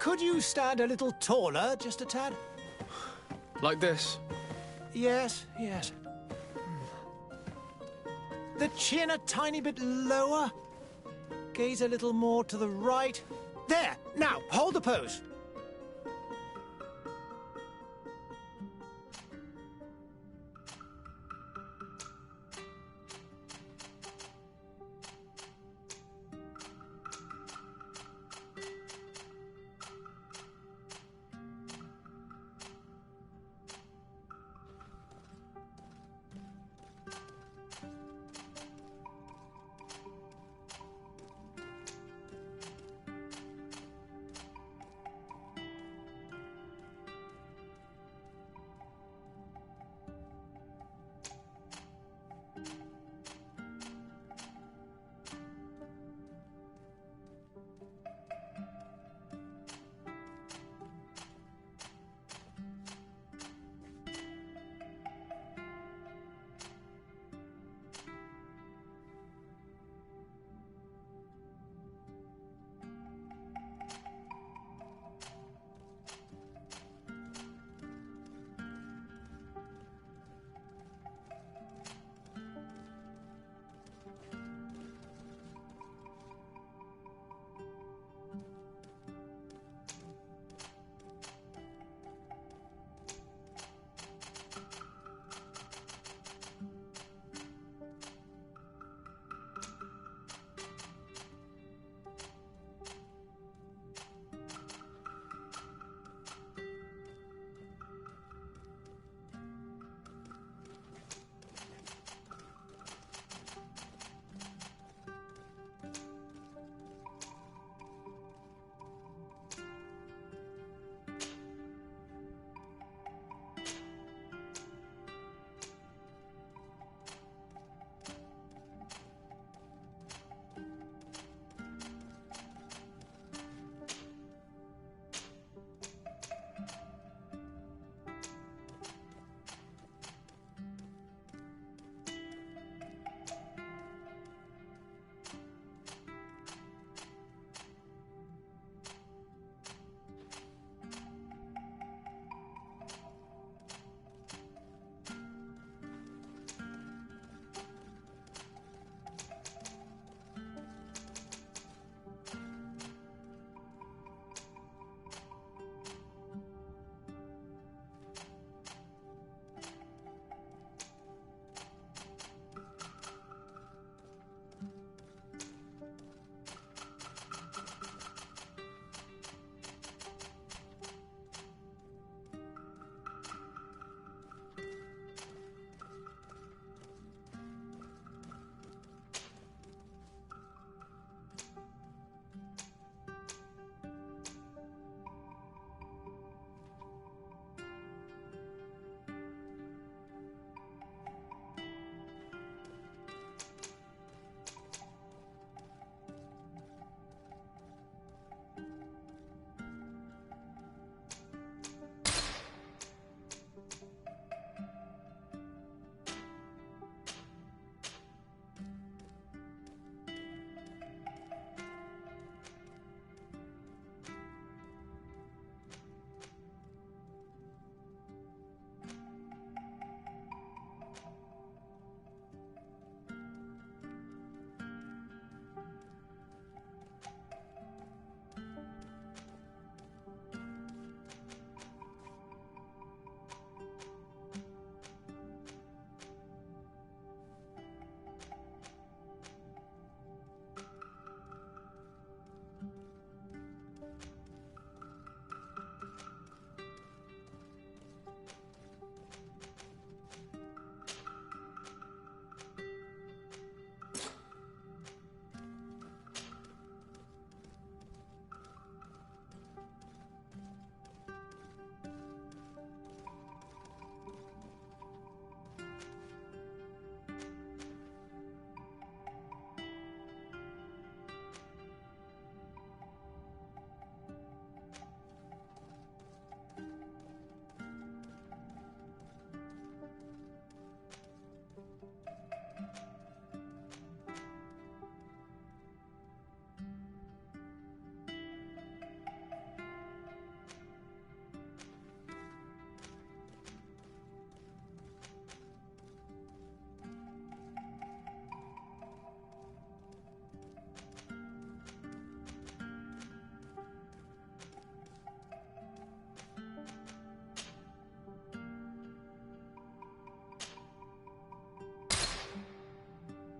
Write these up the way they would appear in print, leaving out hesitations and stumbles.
Could you stand a little taller, just a tad? Like this? Yes, yes. The chin a tiny bit lower. Gaze a little more to the right. There! Now, hold the pose.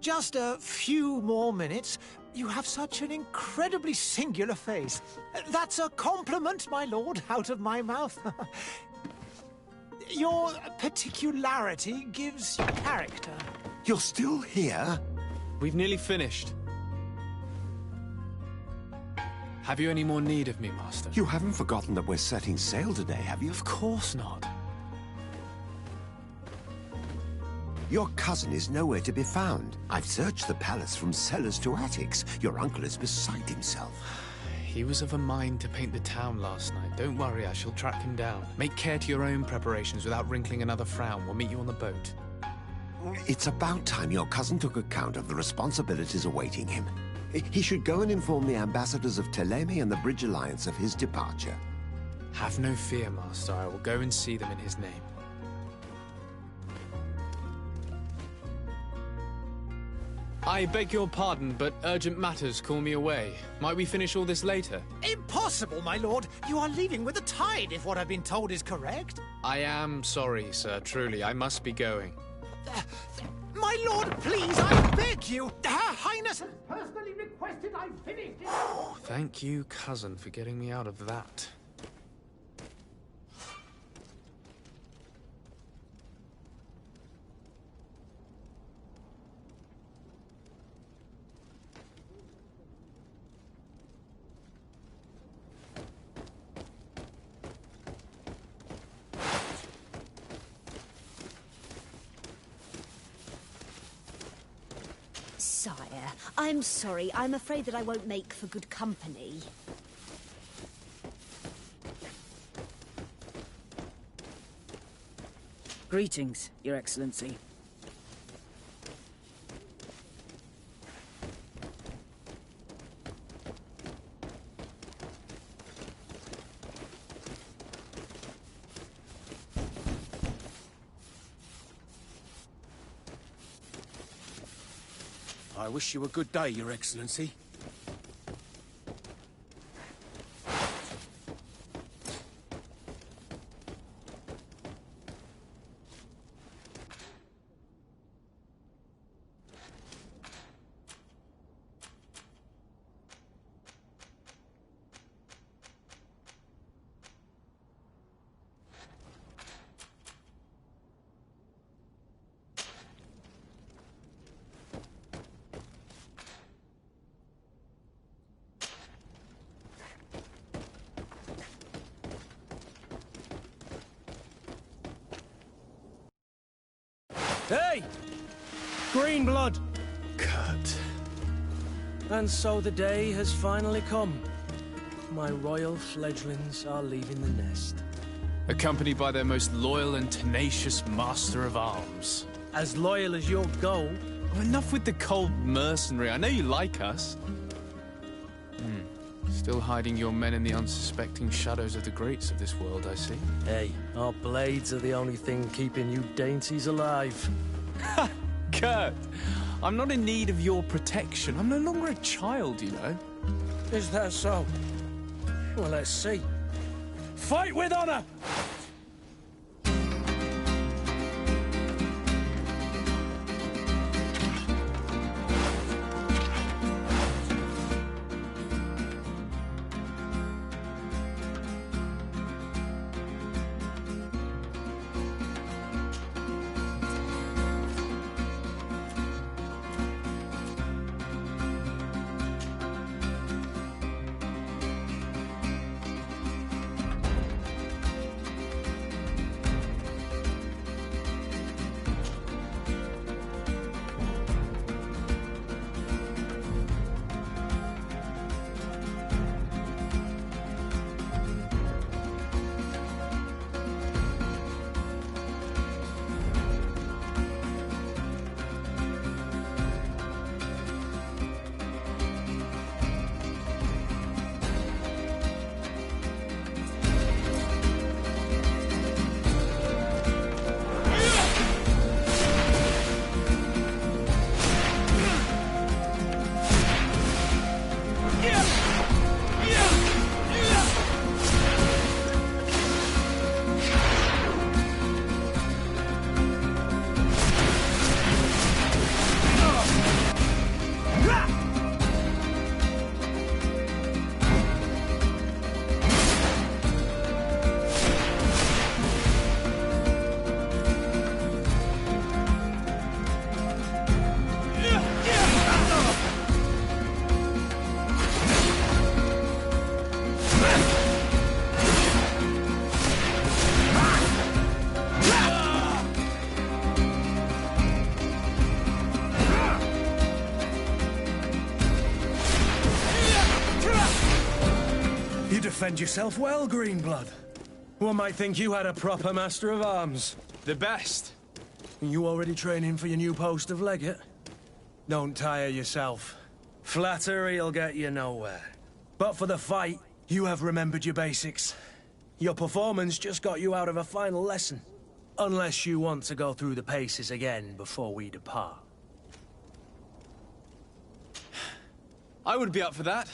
just a few more minutes. You have such an incredibly singular face. That's a compliment, my lord, out of my mouth. Your particularity gives you character. You're still here? We've nearly finished. Have you any more need of me, Master? You haven't forgotten that we're setting sail today, have you? Of course not. Your cousin is nowhere to be found. I've searched the palace from cellars to attics. Your uncle is beside himself. He was of a mind to paint the town last night. Don't worry, I shall track him down. Make care to your own preparations without wrinkling another frown. We'll meet you on the boat. It's about time your cousin took account of the responsibilities awaiting him. He should go and inform the ambassadors of Teleme and the Bridge Alliance of his departure. Have no fear, Master. I will go and see them in his name. I beg your pardon, but urgent matters call me away. Might we finish all this later? Impossible, my lord. You are leaving with the tide, if what I've been told is correct. I am sorry, sir. Truly, I must be going. My lord, please, I beg you. Her Highness has personally requested I finish it. Thank you, cousin, for getting me out of that. Sire, I'm sorry. I'm afraid that I won't make for good company. Greetings, Your Excellency. I wish you a good day, Your Excellency. Hey! Green blood! Kurt. And so the day has finally come. My royal fledglings are leaving the nest. Accompanied by their most loyal and tenacious master of arms. As loyal as you'll go. Oh, enough with the cold mercenary. I know you like us. Still hiding your men in the unsuspecting shadows of the greats of this world, I see. Hey, our blades are the only thing keeping you dainties alive. Ha! Kurt! I'm not in need of your protection. I'm no longer a child, you know. Is that so? Well, let's see. Fight with honor! defend yourself well, Greenblood. One might think you had a proper master of arms. The best. You already training for your new post of legate? Don't tire yourself. Flattery'll get you nowhere. But for the fight, you have remembered your basics. Your performance just got you out of a final lesson. Unless you want to go through the paces again before we depart. I would be up for that.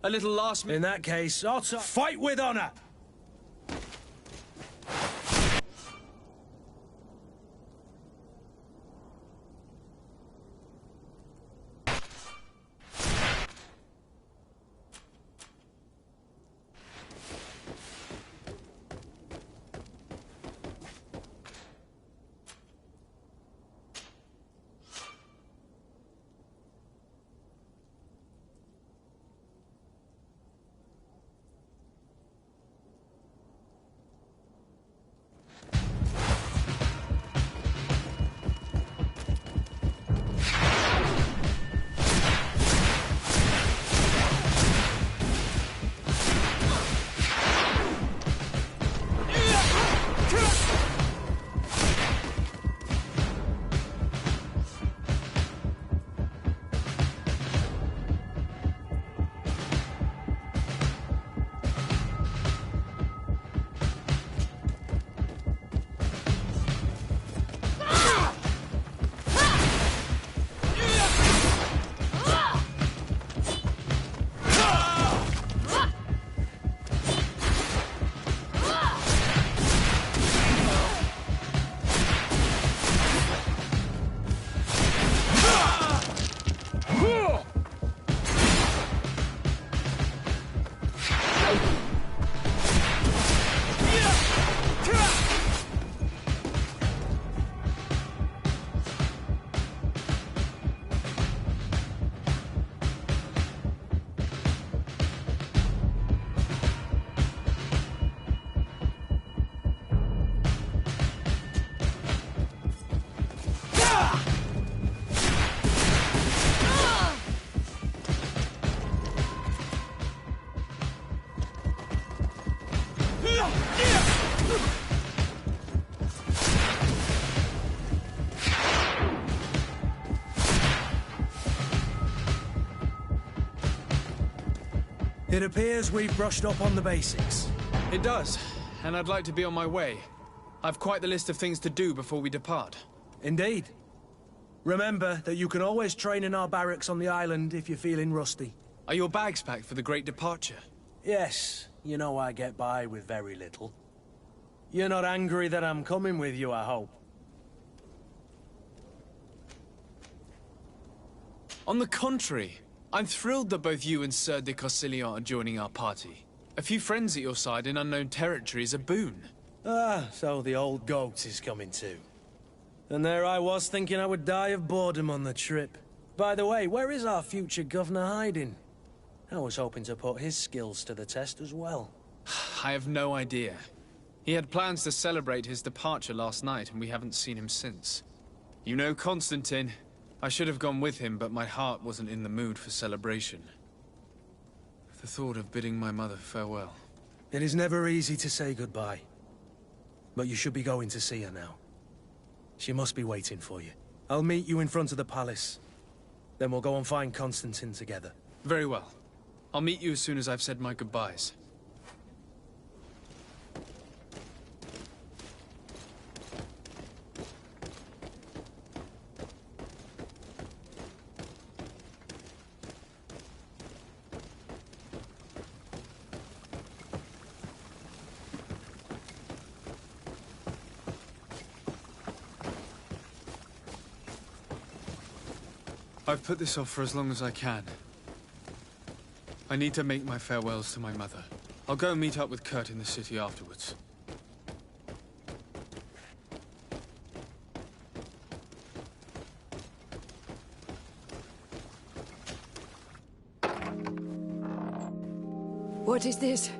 A little last minute. In that case, Otto, fight with honor! It appears we've brushed up on the basics. It does, and I'd like to be on my way. I've quite the list of things to do before we depart. Indeed. Remember that you can always train in our barracks on the island if you're feeling rusty. Are your bags packed for the great departure? Yes, you know I get by with very little. You're not angry that I'm coming with you, I hope. On the contrary, I'm thrilled that both you and Sir de Corsillon are joining our party. A few friends at your side in unknown territory is a boon. Ah, so the old goat is coming too. And there I was thinking I would die of boredom on the trip. By the way, where is our future governor hiding? I was hoping to put his skills to the test as well. I have no idea. He had plans to celebrate his departure last night, and we haven't seen him since. You know Constantine. I should have gone with him, but my heart wasn't in the mood for celebration. The thought of bidding my mother farewell. It is never easy to say goodbye. But you should be going to see her now. She must be waiting for you. I'll meet you in front of the palace. Then we'll go and find Constantine together. Very well. I'll meet you as soon as I've said my goodbyes. I've put this off for as long as I can. I need to make my farewells to my mother. I'll go and meet up with Kurt in the city afterwards. What is this?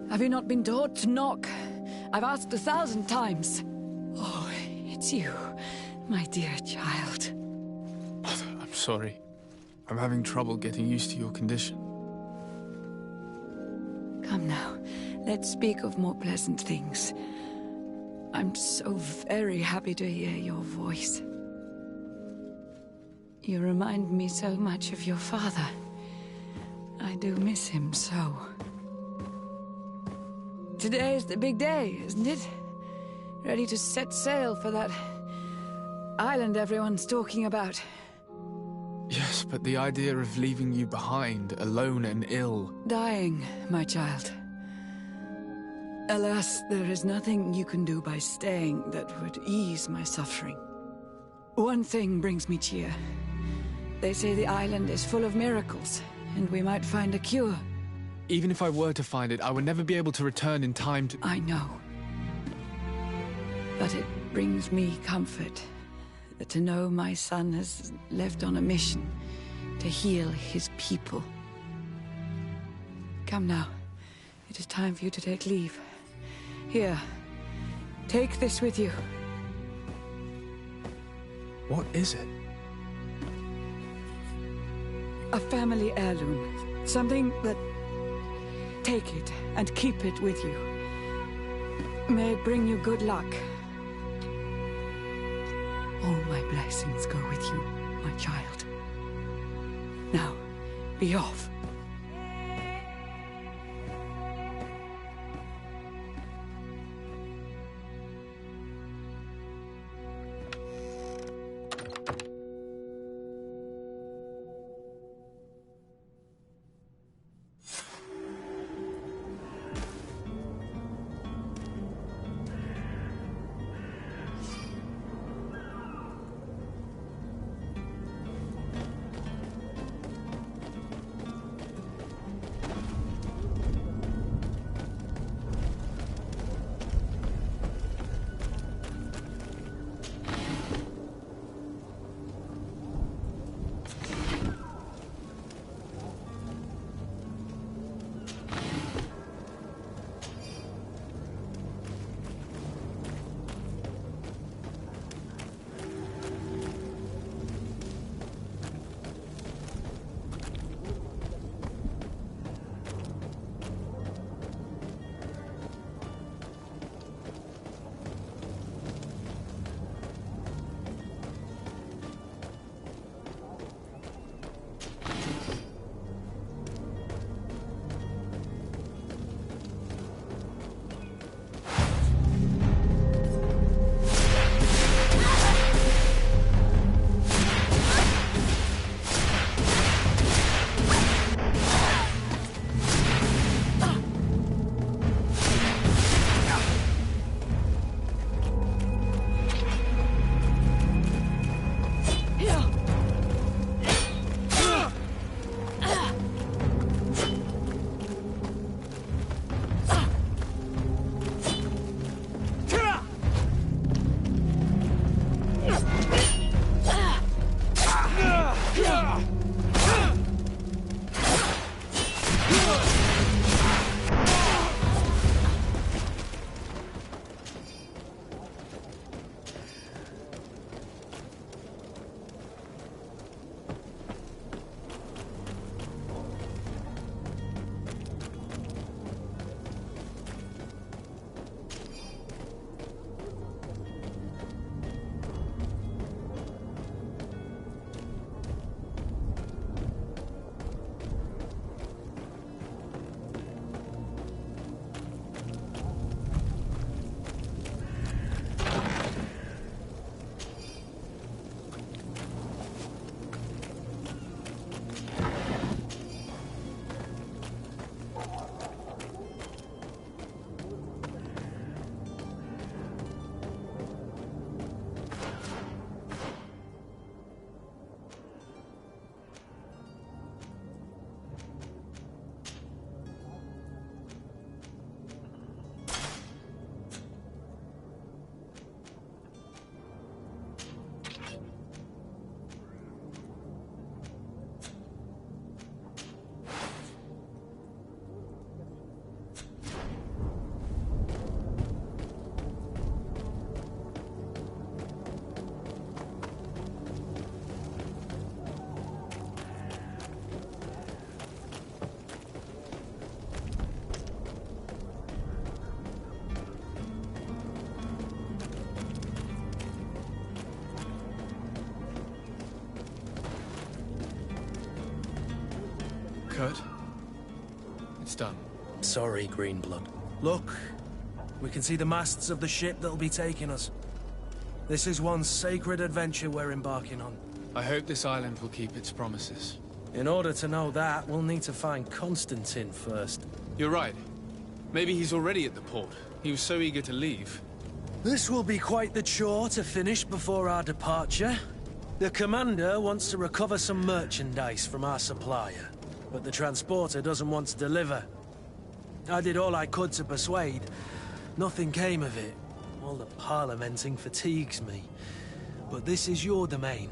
Have you not been taught to knock? I've asked 1,000 times. Oh, it's you, my dear child. Mother, I'm sorry. I'm having trouble getting used to your condition. Come now, let's speak of more pleasant things. I'm so very happy to hear your voice. You remind me so much of your father. I do miss him so. Today is the big day, isn't it? Ready to set sail for that island everyone's talking about. Yes, but the idea of leaving you behind, alone and ill... Dying, my child. Alas, there is nothing you can do by staying that would ease my suffering. One thing brings me cheer. They say the island is full of miracles, and we might find a cure. Even if I were to find it, I would never be able to return in time to... I know. But it brings me comfort to know my son has left on a mission to heal his people. Come now. It is time for you to take leave. Here, take this with you. What is it? A family heirloom. Something that... Take it and keep it with you. May it bring you good luck. All my blessings go with you, my child. Now, be off. Kurt. It's done. Sorry, Greenblood. Look, we can see the masts of the ship that'll be taking us. This is one sacred adventure we're embarking on. I hope this island will keep its promises. In order to know that, we'll need to find Constantine first. You're right. Maybe he's already at the port. He was so eager to leave. This will be quite the chore to finish before our departure. The commander wants to recover some merchandise from our supplier, but the transporter doesn't want to deliver. I did all I could to persuade. Nothing came of it. All the parliamenting fatigues me. But this is your domain.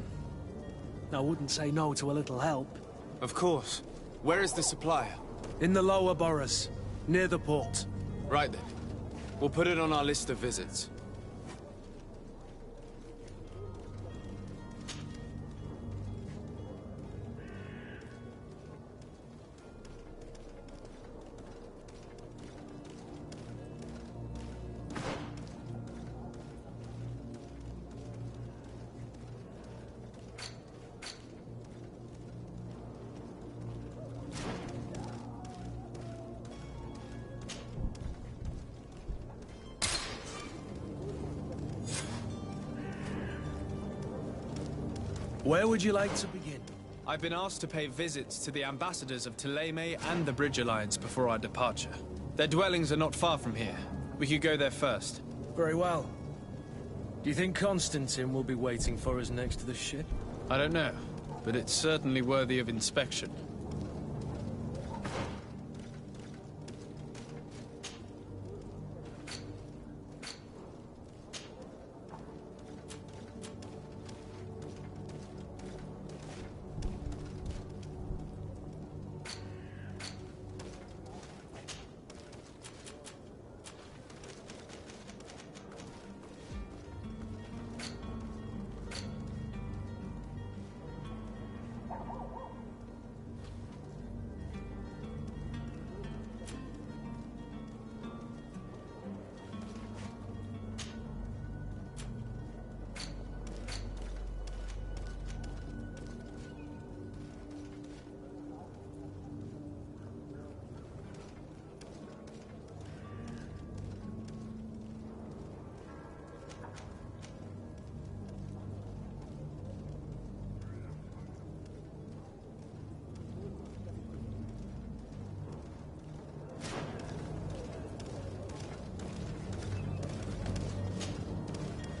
I wouldn't say no to a little help. Of course. Where is the supplier? In the lower boroughs, near the port. Right then. We'll put it on our list of visits. Where would you like to begin? I've been asked to pay visits to the ambassadors of Thélème and the Bridge Alliance before our departure. Their dwellings are not far from here. We could go there first. Very well. Do you think Constantine will be waiting for us next to the ship? I don't know, but it's certainly worthy of inspection.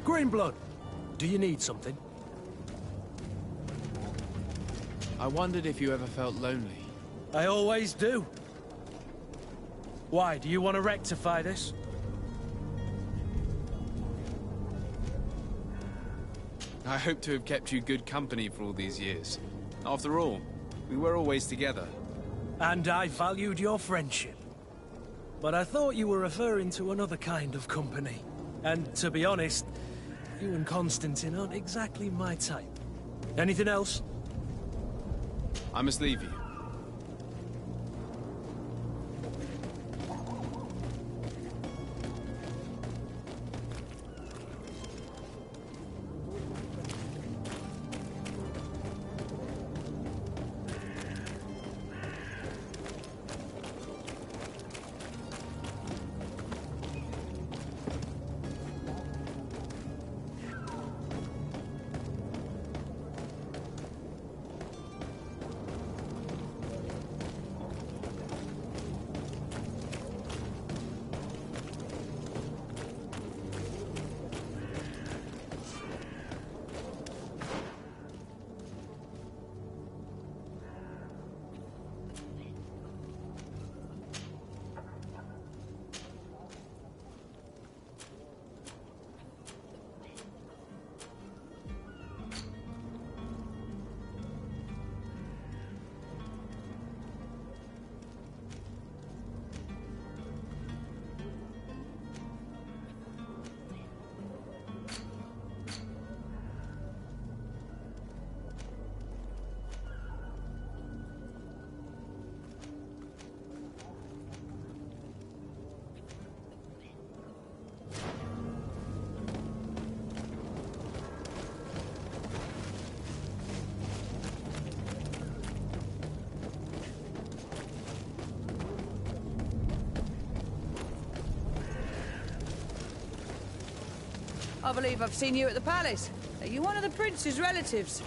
Greenblood, do you need something? I wondered if you ever felt lonely. I always do. Why, do you want to rectify this? I hope to have kept you good company for all these years. After all, we were always together. And I valued your friendship. But I thought you were referring to another kind of company. And to be honest, you and Constantine aren't exactly my type. Anything else? I must leave you. I believe I've seen you at the palace. Are you one of the prince's relatives?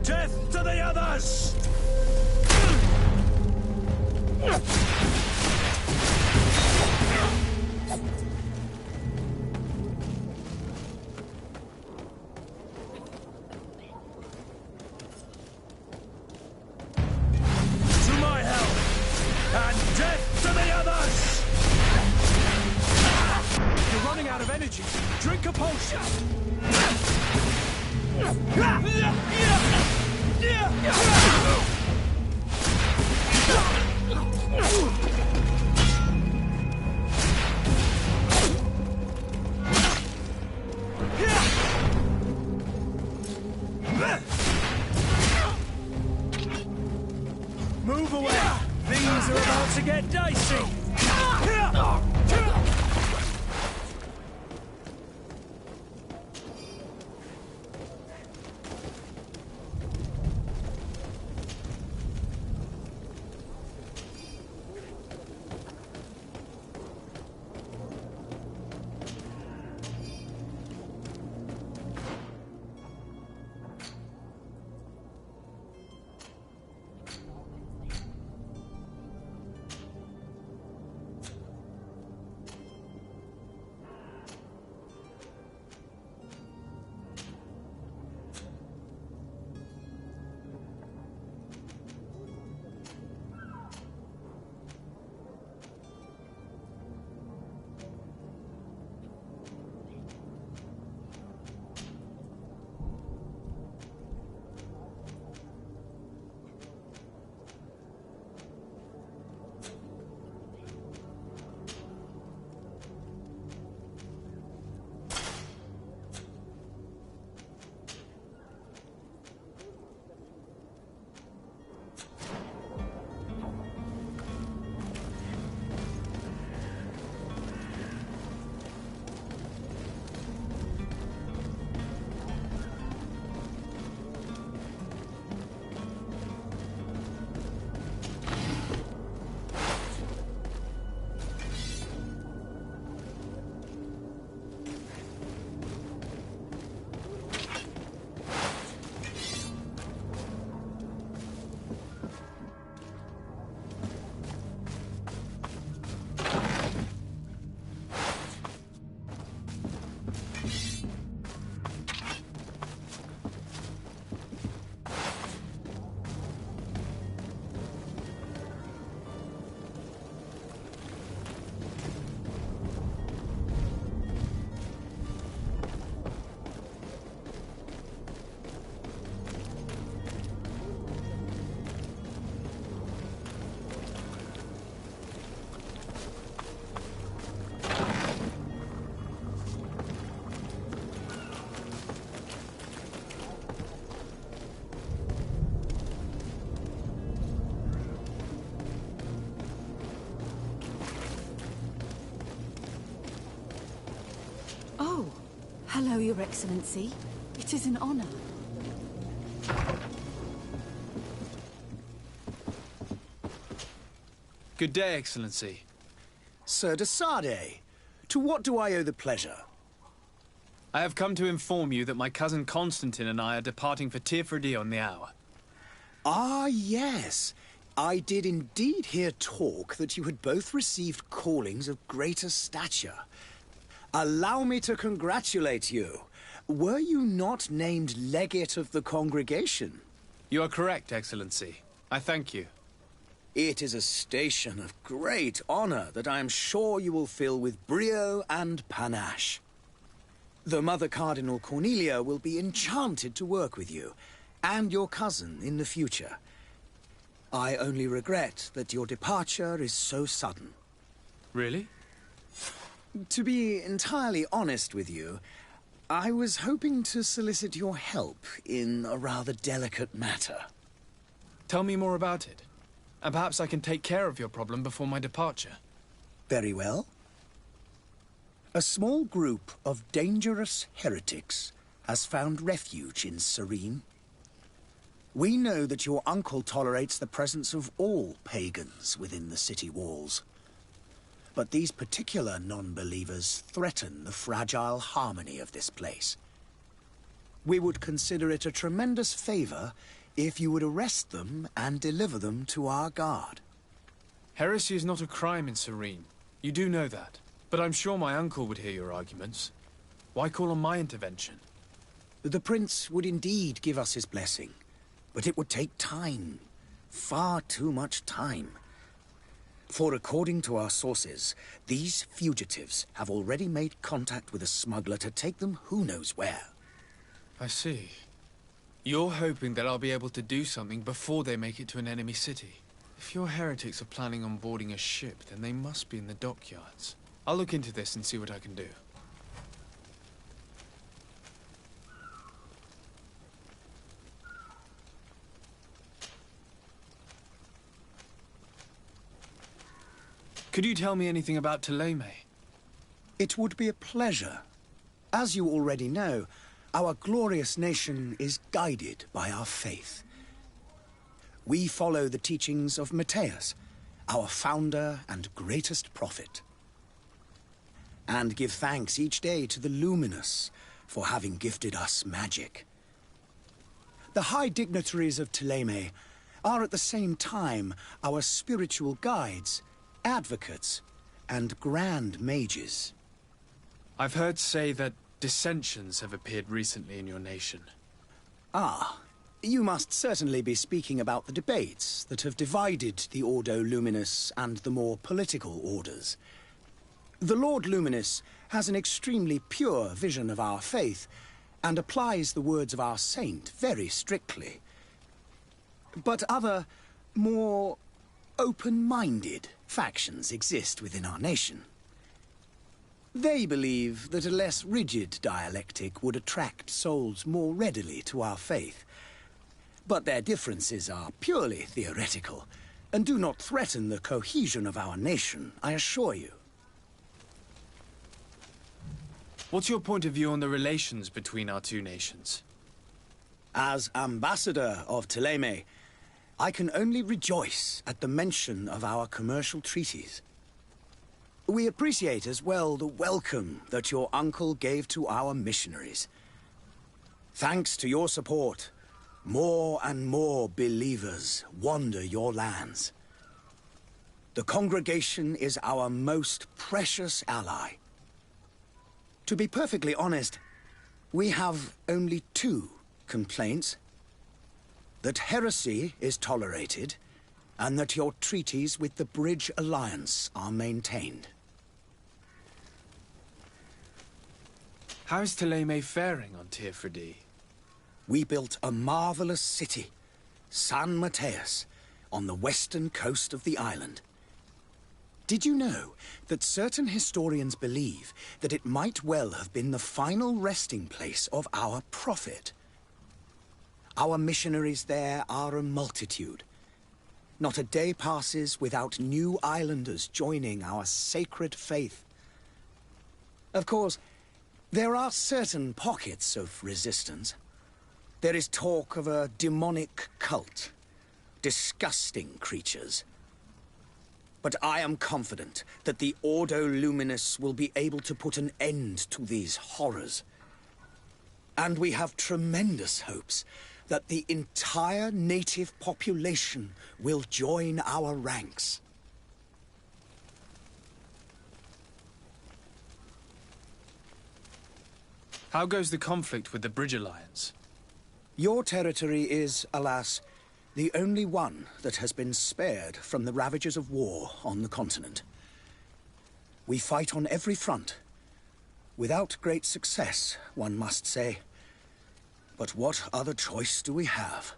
Death to the others! To my help! And death to the others! You're running out of energy. Drink a potion! Move away! Things are about to get dicey! Hello, Your Excellency. It is an honor. Good day, Excellency. Sir de Sade, to what do I owe the pleasure? I have come to inform you that my cousin Constantine and I are departing for Tirfredi on the hour. Ah, yes. I did indeed hear talk that you had both received callings of greater stature. Allow me to congratulate you. Were you not named legate of the congregation? You are correct, Excellency. I thank you. It is a station of great honor that I am sure you will fill with brio and panache. The Mother Cardinal Cornelia will be enchanted to work with you, and your cousin in the future. I only regret that your departure is so sudden. Really? To be entirely honest with you, I was hoping to solicit your help in a rather delicate matter. Tell me more about it. And perhaps I can take care of your problem before my departure. Very well. A small group of dangerous heretics has found refuge in Serene. We know that your uncle tolerates the presence of all pagans within the city walls. But these particular non-believers threaten the fragile harmony of this place. We would consider it a tremendous favor if you would arrest them and deliver them to our guard. Heresy is not a crime in Serene. You do know that. But I'm sure my uncle would hear your arguments. Why call on my intervention? The prince would indeed give us his blessing, but it would take time. Far too much time. For according to our sources, these fugitives have already made contact with a smuggler to take them who knows where. I see. You're hoping that I'll be able to do something before they make it to an enemy city. If your heretics are planning on boarding a ship, then they must be in the dockyards. I'll look into this and see what I can do. Could you tell me anything about Thélème? It would be a pleasure. As you already know, our glorious nation is guided by our faith. We follow the teachings of Matthias, our founder and greatest prophet, and give thanks each day to the Luminous for having gifted us magic. The high dignitaries of Thélème are at the same time our spiritual guides, advocates, and grand mages. I've heard say that dissensions have appeared recently in your nation. Ah, you must certainly be speaking about the debates that have divided the Ordo Luminous and the more political orders. The Lord Luminous has an extremely pure vision of our faith and applies the words of our saint very strictly. But other, more open-minded factions exist within our nation. They believe that a less rigid dialectic would attract souls more readily to our faith. But their differences are purely theoretical, and do not threaten the cohesion of our nation, I assure you. What's your point of view on the relations between our two nations? As ambassador of Thélème, I can only rejoice at the mention of our commercial treaties. We appreciate as well the welcome that your uncle gave to our missionaries. Thanks to your support, more and more believers wander your lands. The congregation is our most precious ally. To be perfectly honest, we have only two complaints. That heresy is tolerated, and that your treaties with the Bridge Alliance are maintained. How is Thélème faring on Tier We built a marvelous city, San Matthias, on the western coast of the island. Did you know that certain historians believe that it might well have been the final resting place of our prophet? Our missionaries there are a multitude. Not a day passes without new islanders joining our sacred faith. Of course, there are certain pockets of resistance. There is talk of a demonic cult, disgusting creatures. But I am confident that the Ordo Luminous will be able to put an end to these horrors. And we have tremendous hopes that the entire native population will join our ranks. How goes the conflict with the Bridge Alliance? Your territory is, alas, the only one that has been spared from the ravages of war on the continent. We fight on every front. Without great success, one must say. But what other choice do we have?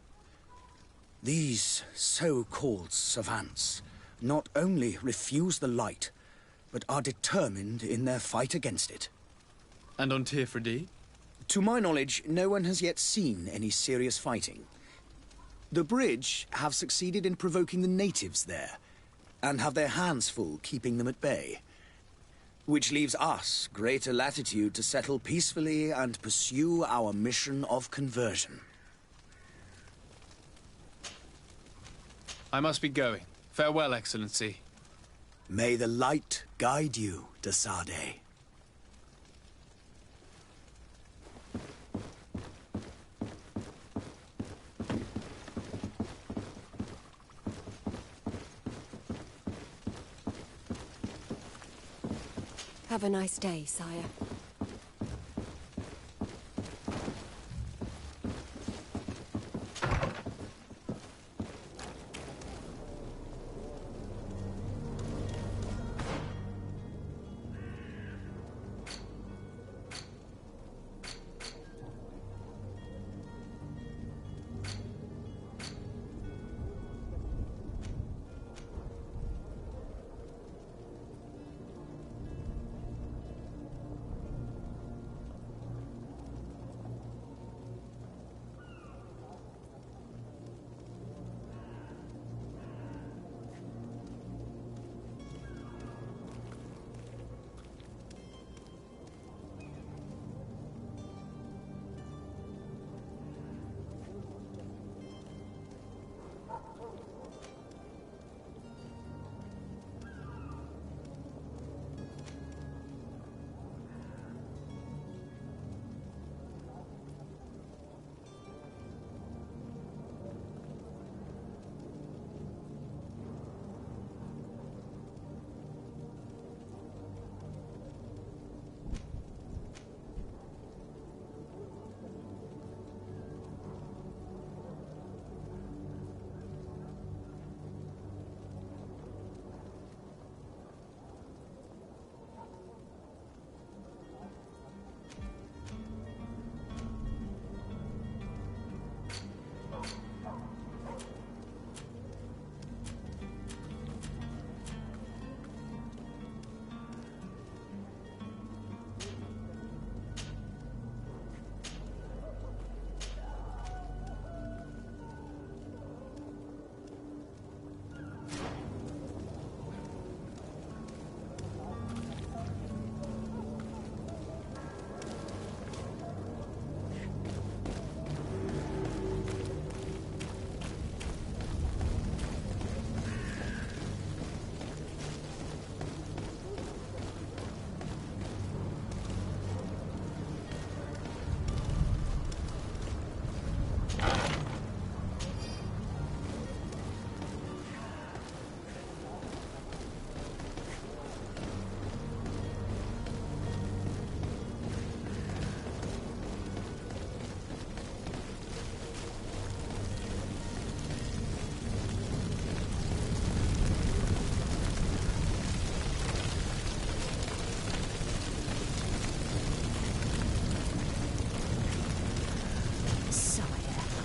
These so-called savants not only refuse the light, but are determined in their fight against it. And on Tirfredi? To my knowledge, no one has yet seen any serious fighting. The bridge have succeeded in provoking the natives there, and have their hands full keeping them at bay. Which leaves us greater latitude to settle peacefully and pursue our mission of conversion. I must be going. Farewell, Excellency. May the light guide you, de Sade. Have a nice day, sire.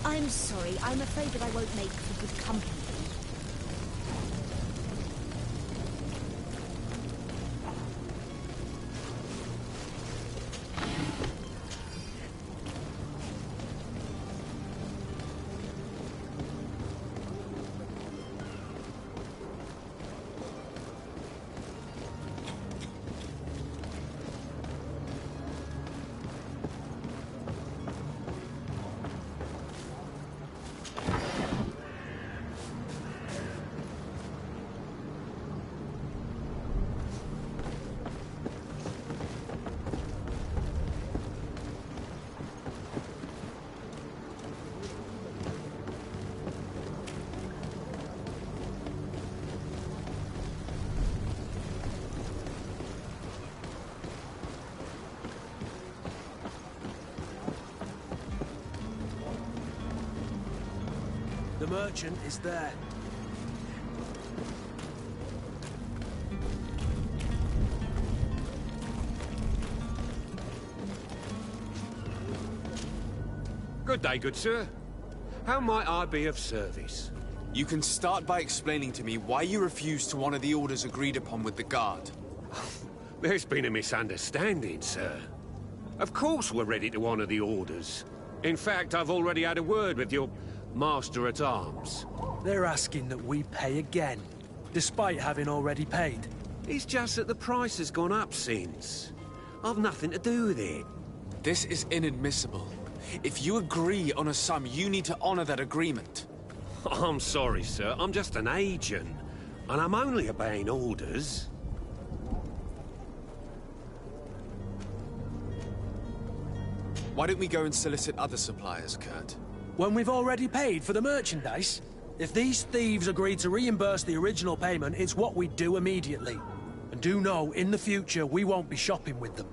I'm sorry. I'm afraid that I won't make for good company. The merchant is there. Good day, good sir. How might I be of service? You can start by explaining to me why you refused to honor the orders agreed upon with the guard. There's been a misunderstanding, sir. Of course we're ready to honor the orders. In fact, I've already had a word with your Master-at-Arms. They're asking that we pay again, despite having already paid. It's just that the price has gone up since. I've nothing to do with it. This is inadmissible. If you agree on a sum, you need to honor that agreement. I'm sorry, sir. I'm just an agent. And I'm only obeying orders. Why don't we go and solicit other suppliers, Kurt? When we've already paid for the merchandise? If these thieves agreed to reimburse the original payment, it's what we'd do immediately. And do know, in the future, we won't be shopping with them.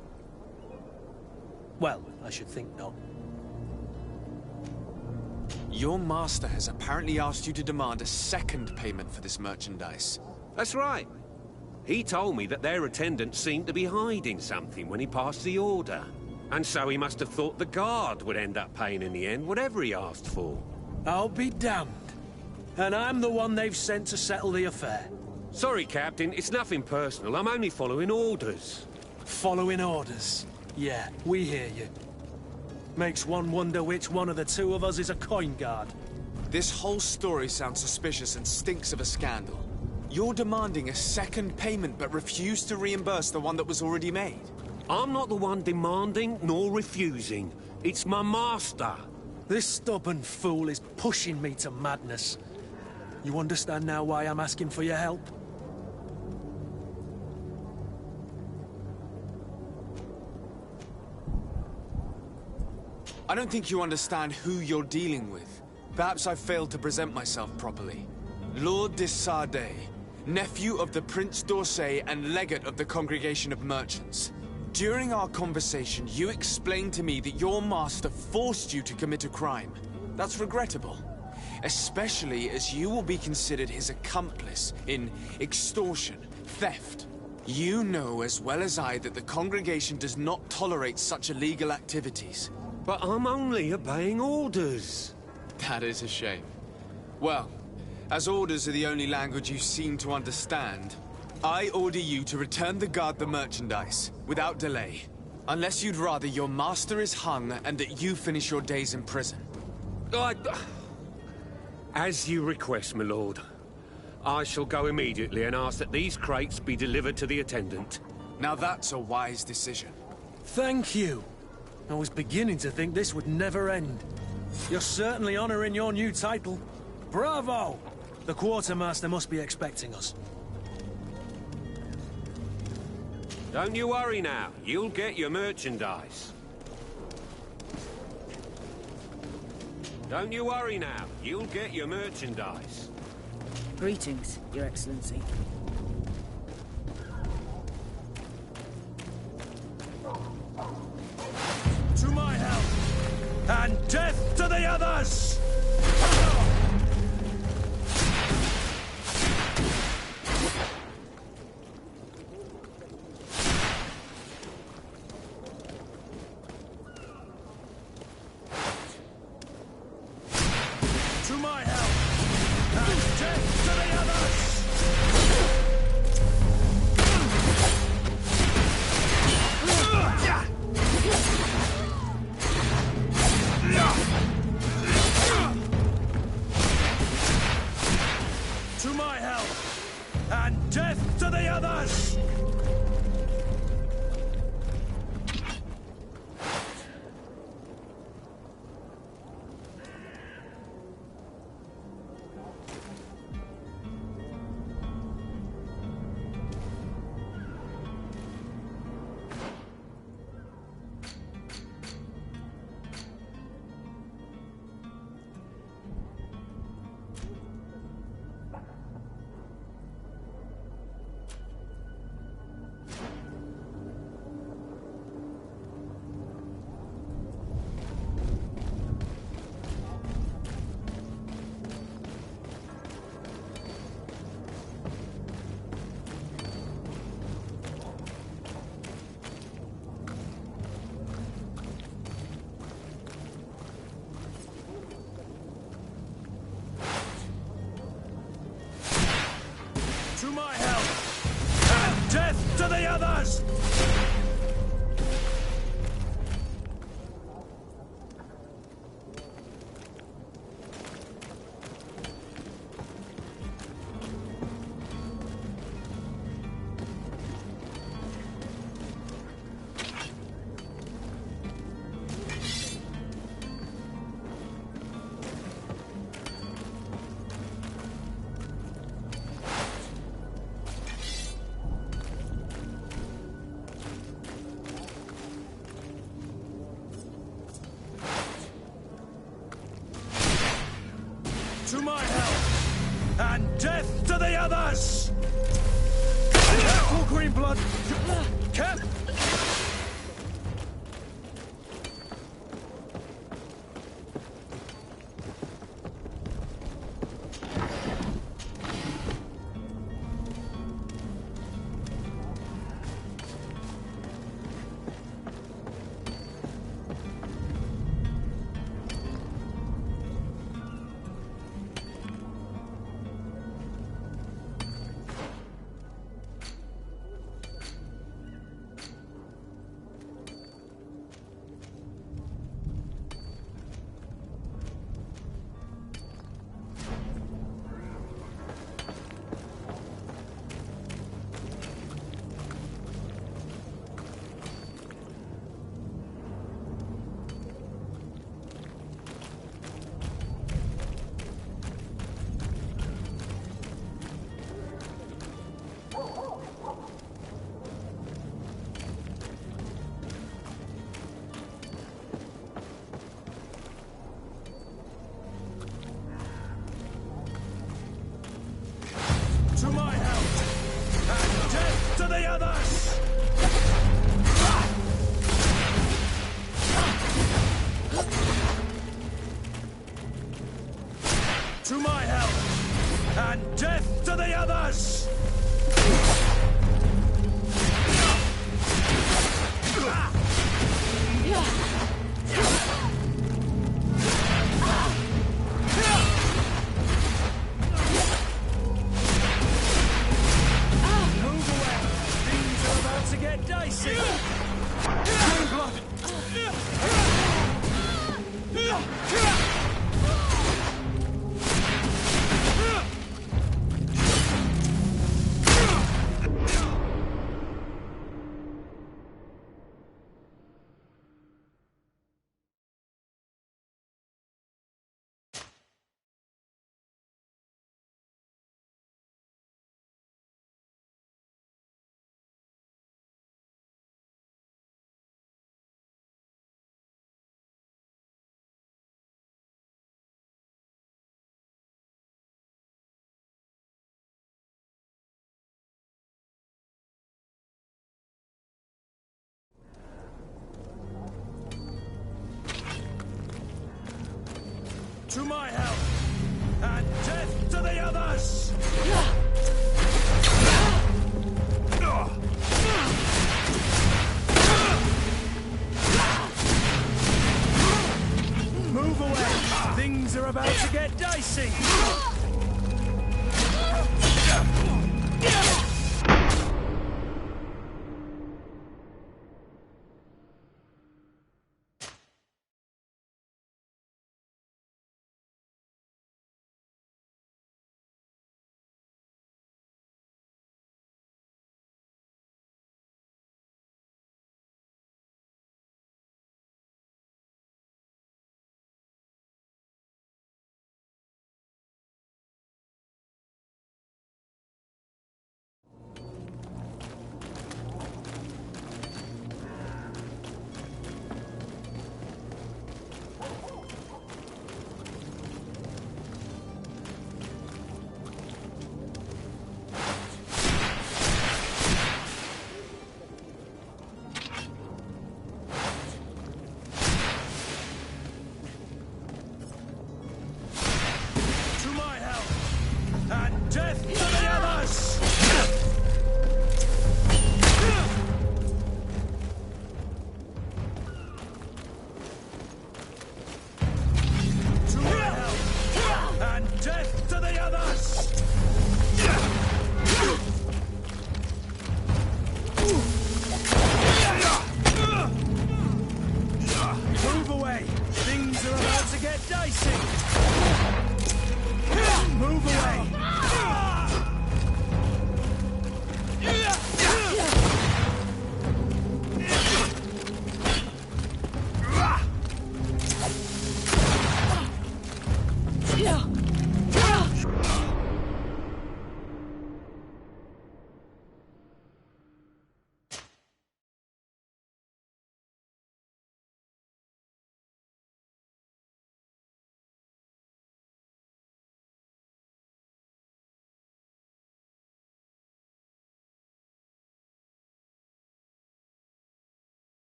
Well, I should think not. Your master has apparently asked you to demand a second payment for this merchandise. That's right. He told me that their attendant seemed to be hiding something when he passed the order. And so he must have thought the guard would end up paying in the end, whatever he asked for. I'll be damned. And I'm the one they've sent to settle the affair. Sorry, Captain, it's nothing personal. I'm only following orders. Following orders? Yeah, we hear you. Makes one wonder which one of the two of us is a coin guard. This whole story sounds suspicious and stinks of a scandal. You're demanding a second payment but refuse to reimburse the one that was already made. I'm not the one demanding nor refusing. It's my master. This stubborn fool is pushing me to madness. You understand now why I'm asking for your help? I don't think you understand who you're dealing with. Perhaps I failed to present myself properly. Lord de Sardet, nephew of the Prince d'Orsay and legate of the Congregation of Merchants. During our conversation, you explained to me that your master forced you to commit a crime. That's regrettable, especially as you will be considered his accomplice in extortion, theft. You know as well as I that the congregation does not tolerate such illegal activities. But I'm only obeying orders. That is a shame. Well, as orders are the only language you seem to understand, I order you to return the guard the merchandise, without delay. Unless you'd rather your master is hung and that you finish your days in prison. As you request, my lord. I shall go immediately and ask that these crates be delivered to the attendant. Now that's a wise decision. Thank you. I was beginning to think this would never end. You're certainly honoring your new title. Bravo! The quartermaster must be expecting us. Don't you worry now. You'll get your merchandise. Don't you worry now. You'll get your merchandise. Greetings, Your Excellency. To my help! And death to the others! To my help! And death to the others! To my help! And death to the others! others! To my help! And death to the others! Careful, Green Blood! Careful! To my help! And death to the others! To my help! And death to the others! To get dicey! Green Blood! To my help! And death to the others! Move away! Things are about to get dicey!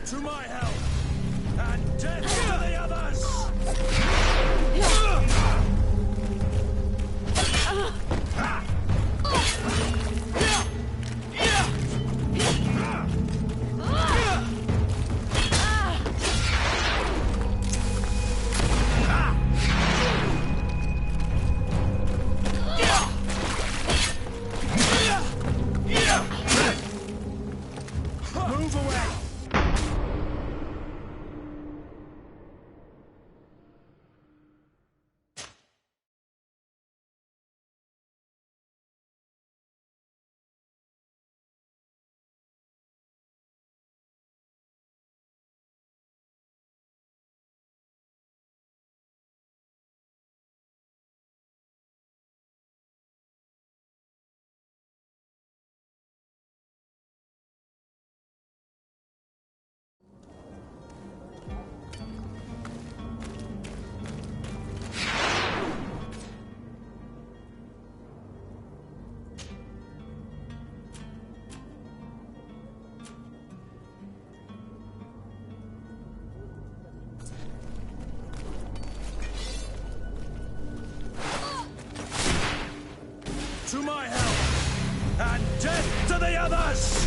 To my help, and death to the others! Move away! To my help, and death to the others!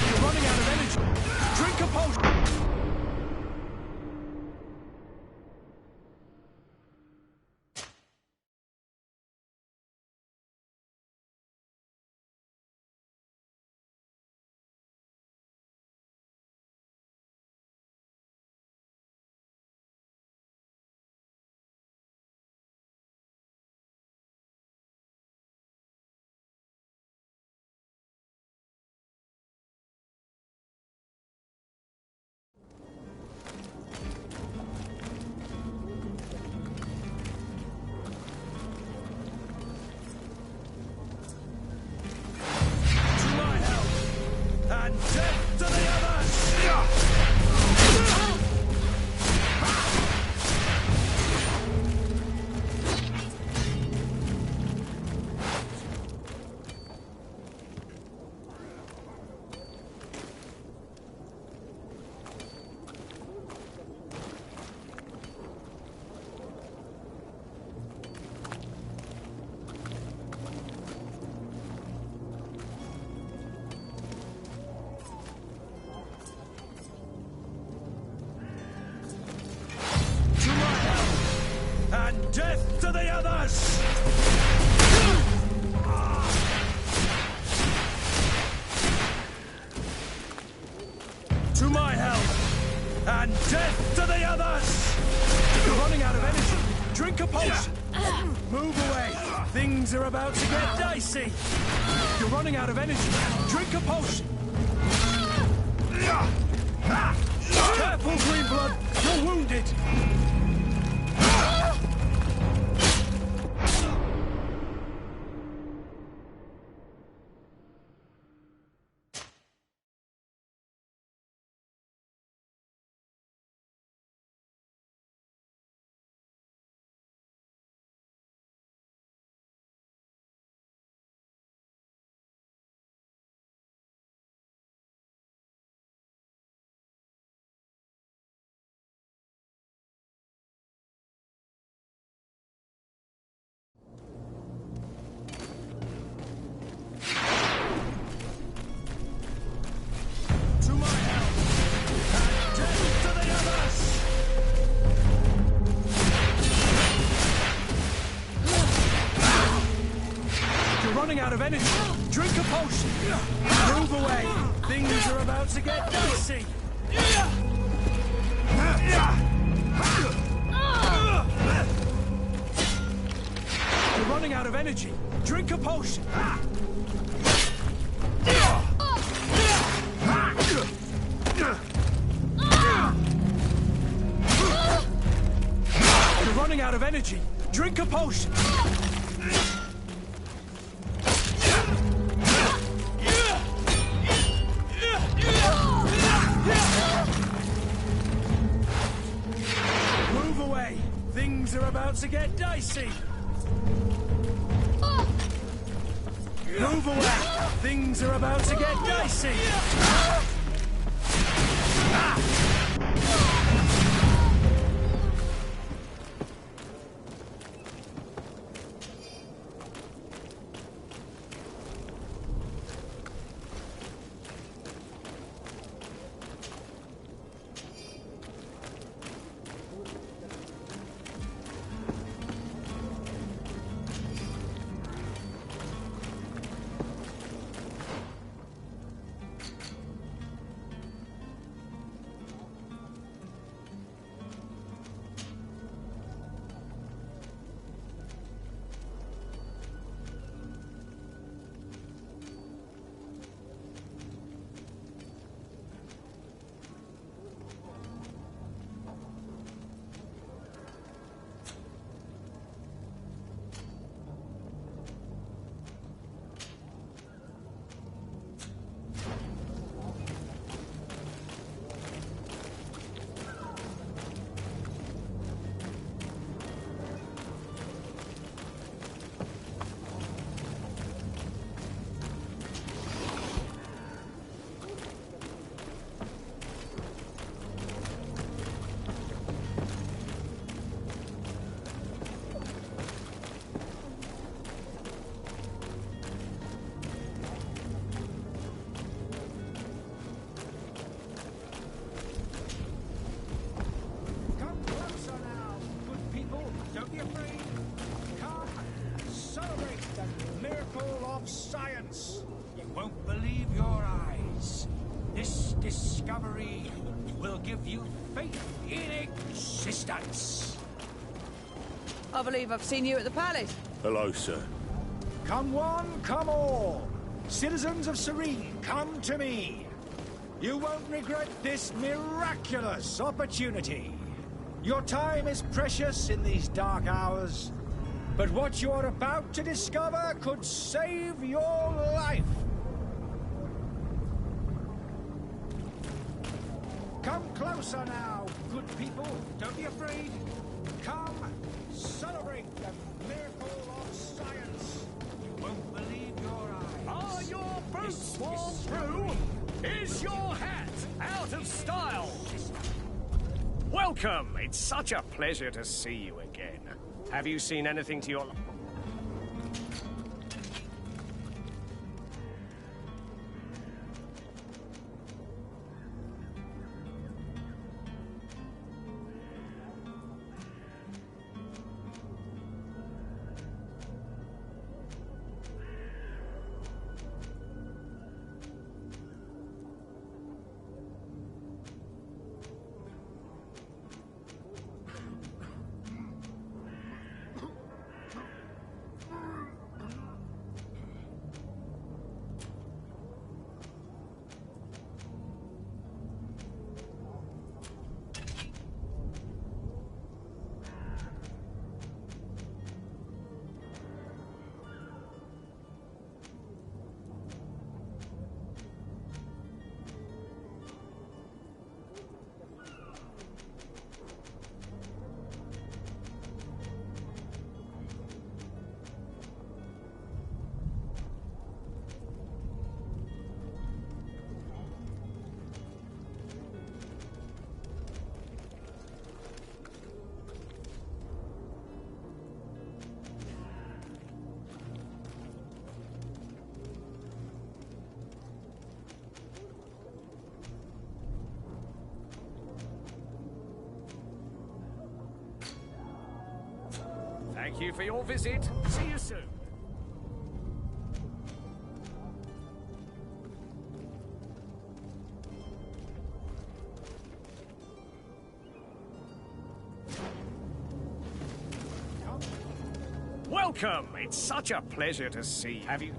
You're running out of energy. Drink a potion. Death to the others! To my help, and death to the others! You're running out of energy. Drink a potion. Move away. Things are about to get dicey. You're running out of energy. Drink a potion. Careful, Green Blood. You're wounded. of energy. Drink a potion. Move away. Things are about to get dicey. You're running out of energy. Drink a potion. You're running out of energy. Drink a potion. Move away. Things are about to get dicey. Move away. Things are about to get dicey. Science. You won't believe your eyes. This discovery will give you faith in existence. I believe I've seen you at the palace. Hello, sir. Come one, come all. Citizens of Serene, come to me. You won't regret this miraculous opportunity. Your time is precious in these dark hours. But what you're about to discover could save your life. Come closer now, good people. Don't be afraid. Come, celebrate the miracle of science. You won't believe your eyes. Are your boots worn through? Is your hat out of style? Welcome. It's such a pleasure to see you again. Have you seen anything to your... Thank you for your visit. See you soon. Welcome! It's such a pleasure to see you. Have you...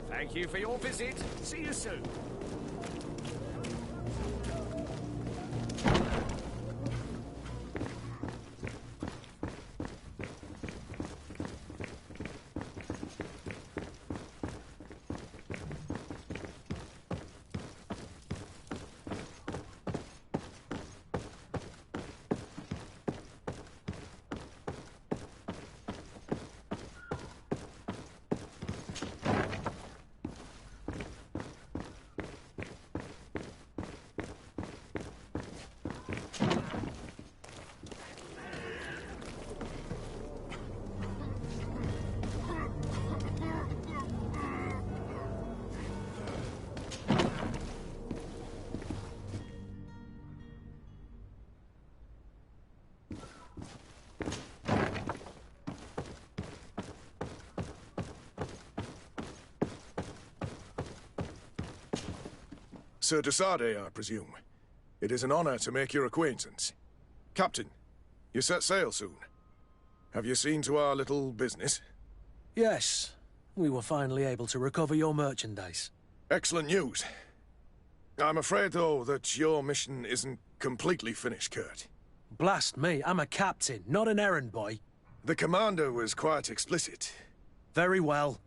Thank you for your visit. See you soon. Sir Desade, I presume. It is an honor to make your acquaintance. Captain, you set sail soon. Have you seen to our little business? Yes. We were finally able to recover your merchandise. Excellent news. I'm afraid, though, that your mission isn't completely finished, Kurt. Blast me, I'm a captain, not an errand boy. The commander was quite explicit. Very well.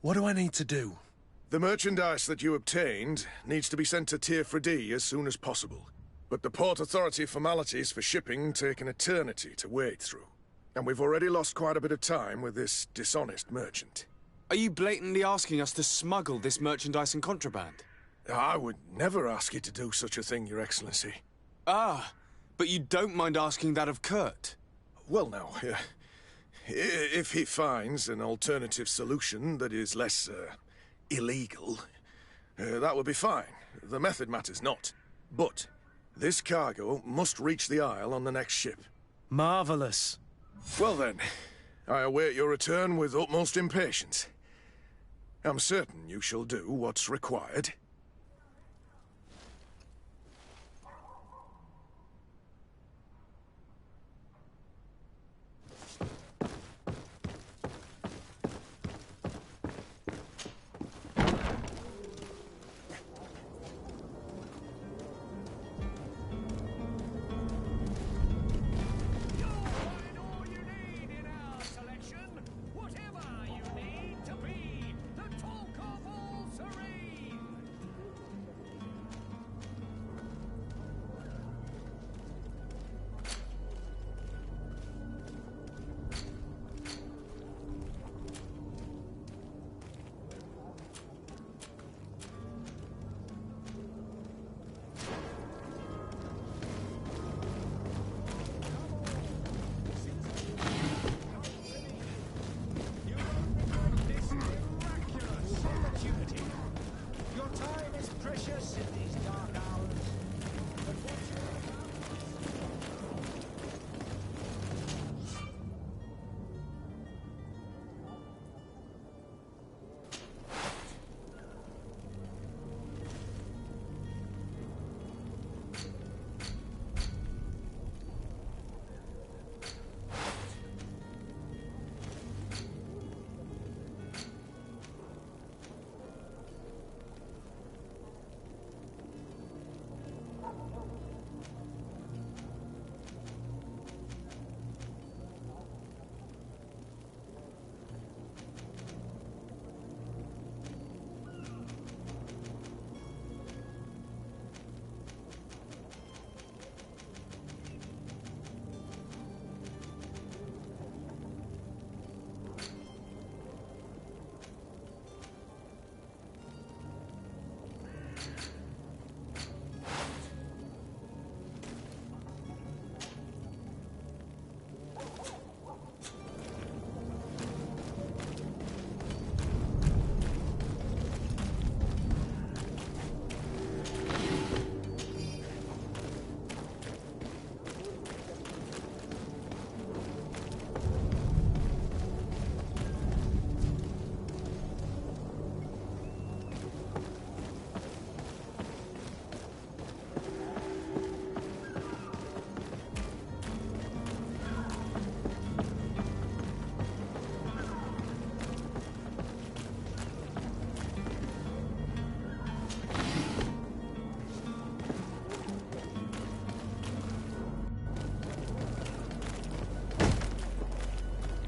What do I need to do? The merchandise that you obtained needs to be sent to Tier 4D as soon as possible. But the Port Authority formalities for shipping take an eternity to wade through. And we've already lost quite a bit of time with this dishonest merchant. Are you blatantly asking us to smuggle this merchandise and contraband? I would never ask you to do such a thing, Your Excellency. Ah, but you don't mind asking that of Kurt? Well, now, if he finds an alternative solution that is less, illegal, that would be fine. The method matters not. But this cargo must reach the Isle on the next ship. Marvelous. Well then, I await your return with utmost impatience. I'm certain you shall do what's required.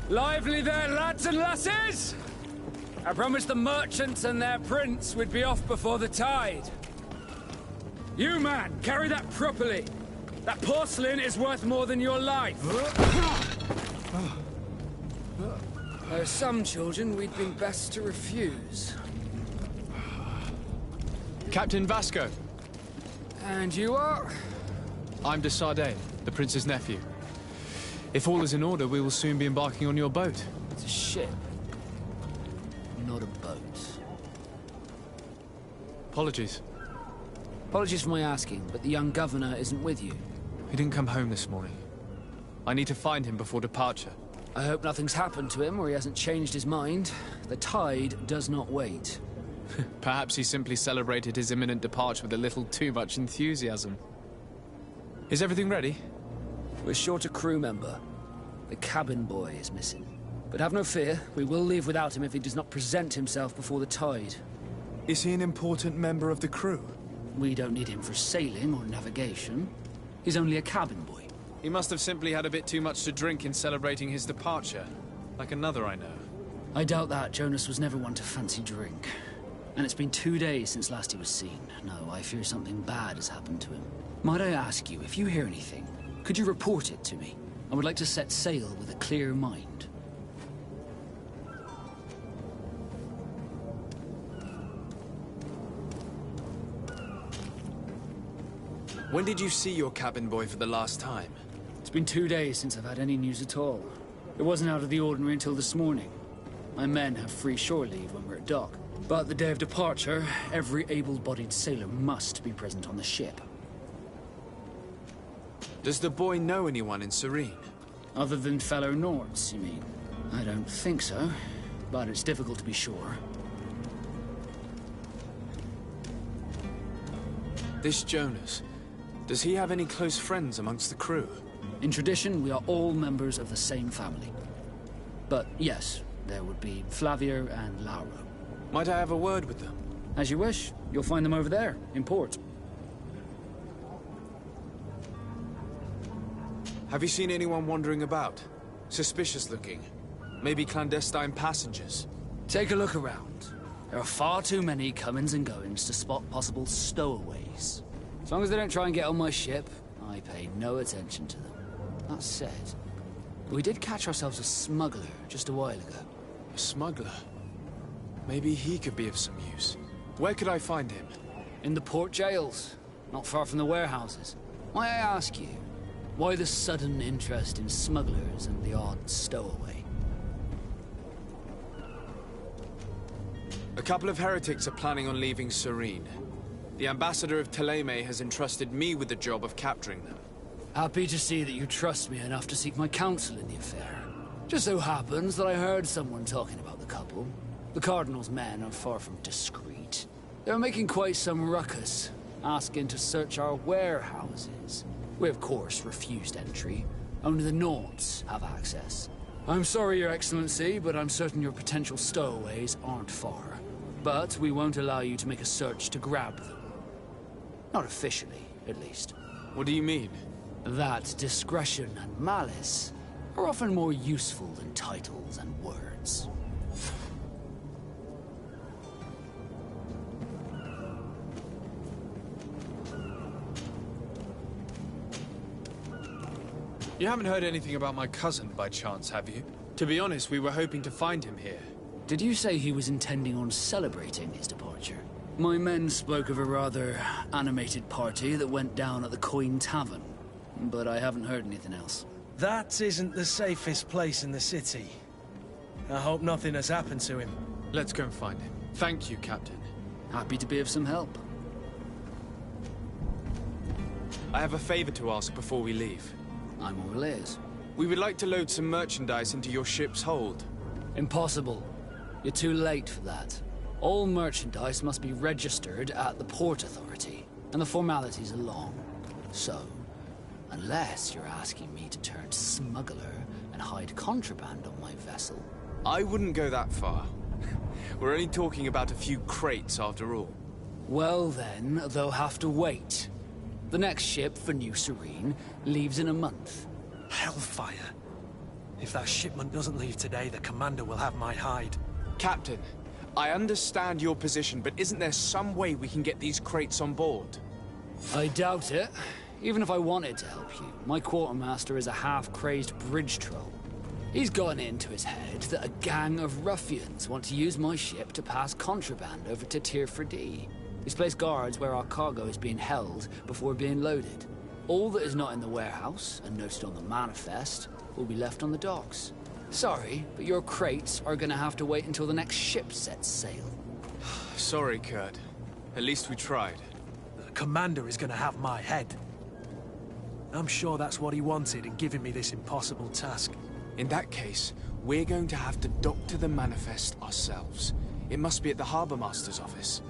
Lively there, lads and lasses! I promised the merchants and their prince we'd be off before the tide. You, man, carry that properly. That porcelain is worth more than your life. There are some children we'd been best to refuse. Captain Vasco. And you are? I'm de Sardane, the prince's nephew. If all is in order, we will soon be embarking on your boat. It's a ship, not a boat. Apologies. Apologies for my asking, but the young governor isn't with you. He didn't come home this morning. I need to find him before departure. I hope nothing's happened to him or he hasn't changed his mind. The tide does not wait. Perhaps he simply celebrated his imminent departure with a little too much enthusiasm. Is everything ready? We're short a crew member. The cabin boy is missing. But have no fear, we will leave without him if he does not present himself before the tide. Is he an important member of the crew? We don't need him for sailing or navigation. He's only a cabin boy. He must have simply had a bit too much to drink in celebrating his departure. Like another I know. I doubt that. Jonas was never one to fancy drink. And it's been 2 days since last he was seen. No, I fear something bad has happened to him. Might I ask you, if you hear anything, could you report it to me? I would like to set sail with a clear mind. When did you see your cabin boy for the last time? It's been 2 days since I've had any news at all. It wasn't out of the ordinary until this morning. My men have free shore leave when we're at dock. But the day of departure, every able-bodied sailor must be present on the ship. Does the boy know anyone in Serene? Other than fellow Nords, you mean? I don't think so, but it's difficult to be sure. This Jonas, does he have any close friends amongst the crew? In tradition, we are all members of the same family. But yes, there would be Flavia and Laura. Might I have a word with them? As you wish. You'll find them over there, in port. Have you seen anyone wandering about? Suspicious looking? Maybe clandestine passengers? Take a look around. There are far too many comings and goings to spot possible stowaways. As long as they don't try and get on my ship, I pay no attention to them. That said, we did catch ourselves a smuggler just a while ago. A smuggler? Maybe he could be of some use. Where could I find him? In the port jails, not far from the warehouses. May I ask you, why the sudden interest in smugglers and the odd stowaway? A couple of heretics are planning on leaving Serene. The ambassador of Thélème has entrusted me with the job of capturing them. Happy to see that you trust me enough to seek my counsel in the affair. Just so happens that I heard someone talking about the couple. The Cardinal's men are far from discreet. They're making quite some ruckus, asking to search our warehouses. We, of course, refused entry. Only the Nords have access. I'm sorry, Your Excellency, but I'm certain your potential stowaways aren't far. But we won't allow you to make a search to grab them. Not officially, at least. What do you mean? That discretion and malice are often more useful than titles and words. You haven't heard anything about my cousin by chance, have you? To be honest, we were hoping to find him here. Did you say he was intending on celebrating his departure? My men spoke of a rather animated party that went down at the Coin Tavern, but I haven't heard anything else. That isn't the safest place in the city. I hope nothing has happened to him. Let's go and find him. Thank you, Captain. Happy to be of some help. I have a favor to ask before we leave. I'm all ears. We would like to load some merchandise into your ship's hold. Impossible. You're too late for that. All merchandise must be registered at the Port Authority, and the formalities are long. So, unless you're asking me to turn smuggler and hide contraband on my vessel... I wouldn't go that far. We're only talking about a few crates after all. Well then, they'll have to wait. The next ship for New Serene leaves in a month. Hellfire. If that shipment doesn't leave today, the commander will have my hide. Captain, I understand your position, but isn't there some way we can get these crates on board? I doubt it. Even if I wanted to help you, my quartermaster is a half-crazed bridge troll. He's gotten it into his head that a gang of ruffians want to use my ship to pass contraband over to Tier 4D. He's placed guards where our cargo is being held before being loaded. All that is not in the warehouse, and noted on the manifest, will be left on the docks. Sorry, but your crates are gonna have to wait until the next ship sets sail. Sorry, Kurt. At least we tried. The commander is gonna have my head. I'm sure that's what he wanted in giving me this impossible task. In that case, we're going to have to doctor the manifest ourselves. It must be at the Harbour Master's office.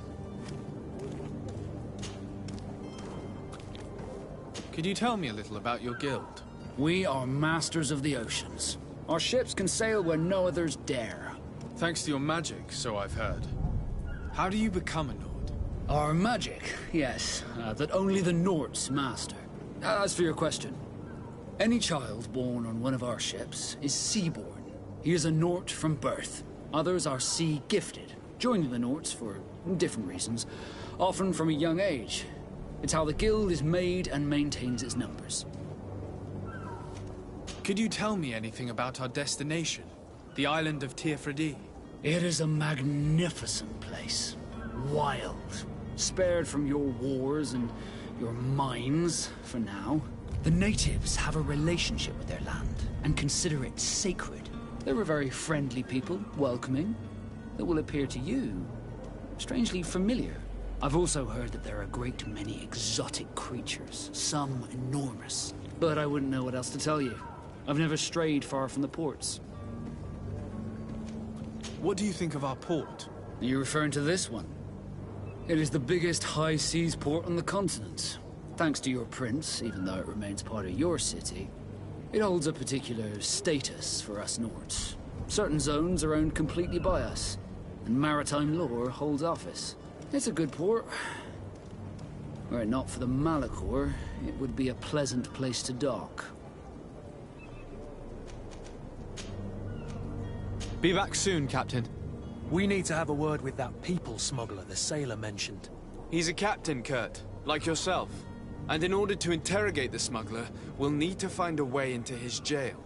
Could you tell me a little about your guild? We are masters of the oceans. Our ships can sail where no others dare. Thanks to your magic, so I've heard. How do you become a Nord? Our magic, yes, that only the Nords master. As for your question, any child born on one of our ships is sea-born. He is a Nord from birth. Others are sea-gifted, joining the Nords for different reasons, often from a young age. It's how the guild is made and maintains its numbers. Could you tell me anything about our destination? The island of Tier 4D? It is a magnificent place. Wild. Spared from your wars and your mines, for now. The natives have a relationship with their land, and consider it sacred. They're a very friendly people, welcoming, that will appear to you strangely familiar. I've also heard that there are a great many exotic creatures, some enormous. But I wouldn't know what else to tell you. I've never strayed far from the ports. What do you think of our port? Are you referring to this one? It is the biggest high seas port on the continent. Thanks to your prince, even though it remains part of your city, it holds a particular status for us Nords. Certain zones are owned completely by us, and maritime law holds office. It's a good port. Were it not for the Malachor, it would be a pleasant place to dock. Be back soon, Captain. We need to have a word with that people smuggler the sailor mentioned. He's a captain, Kurt, like yourself. And in order to interrogate the smuggler, we'll need to find a way into his jail.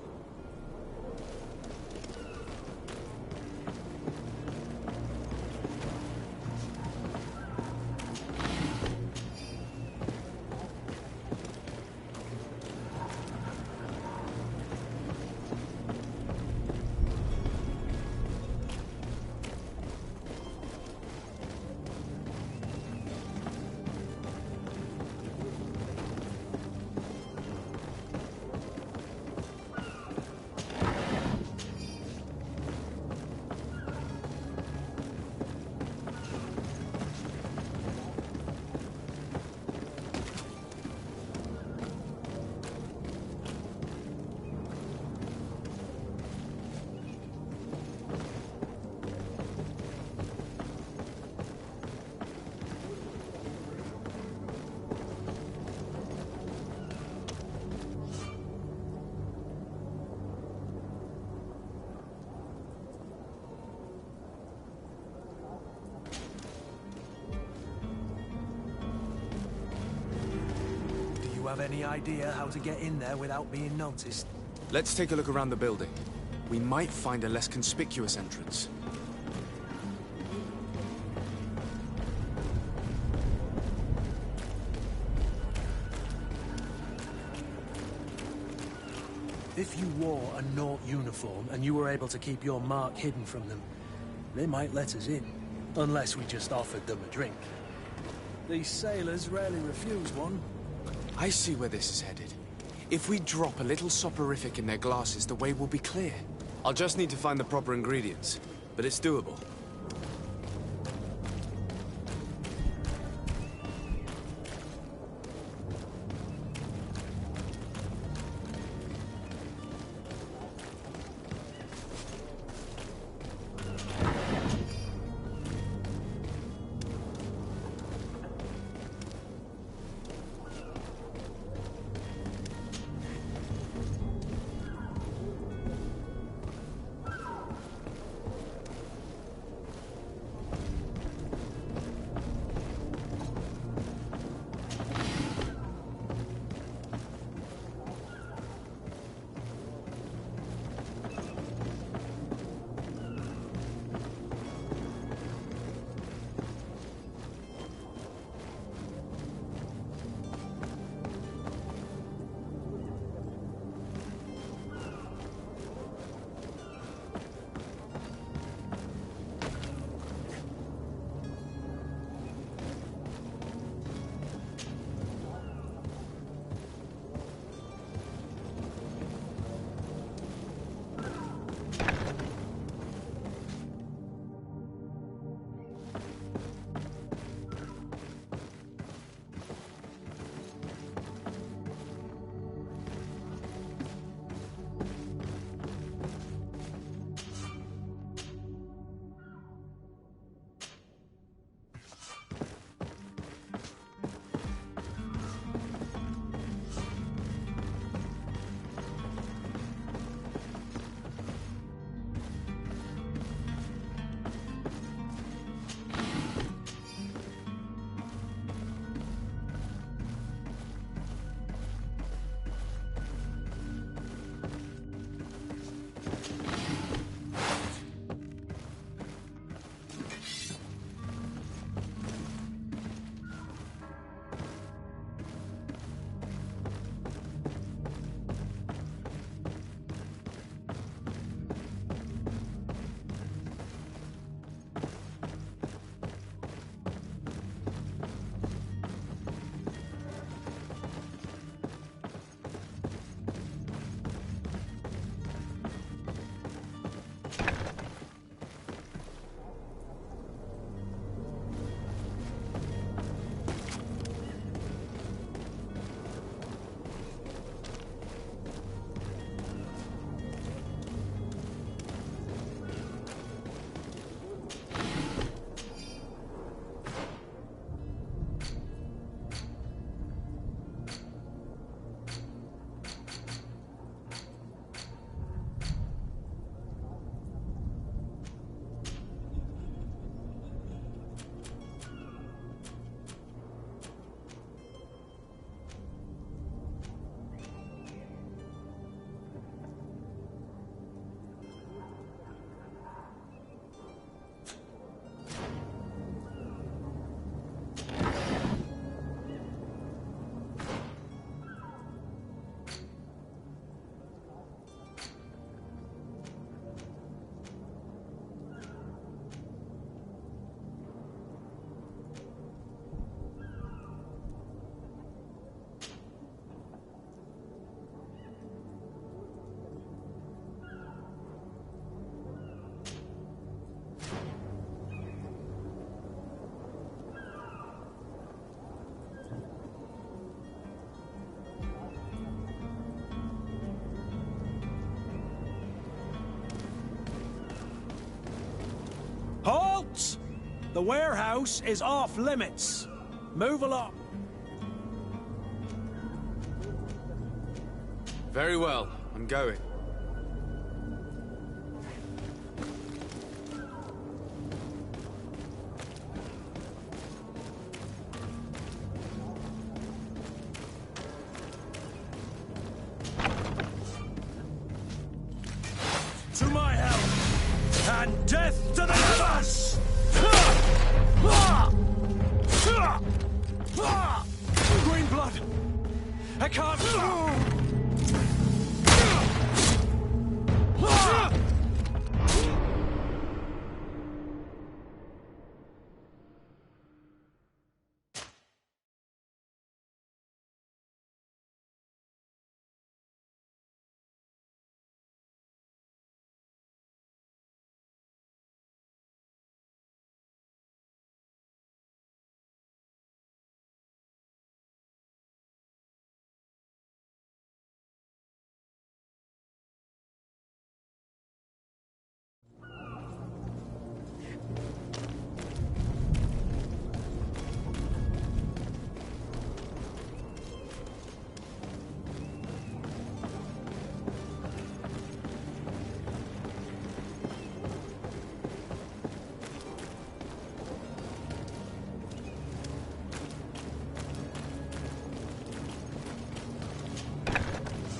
Have any idea how to get in there without being noticed? Let's take a look around the building. We might find a less conspicuous entrance. If you wore a Nort uniform and you were able to keep your mark hidden from them, they might let us in. Unless we just offered them a drink. These sailors rarely refuse one. I see where this is headed. If we drop a little soporific in their glasses, the way will be clear. I'll just need to find the proper ingredients, but it's doable. The warehouse is off limits. Move along. Very well. I'm going. To my help, and death to the others! Green blood! I can't...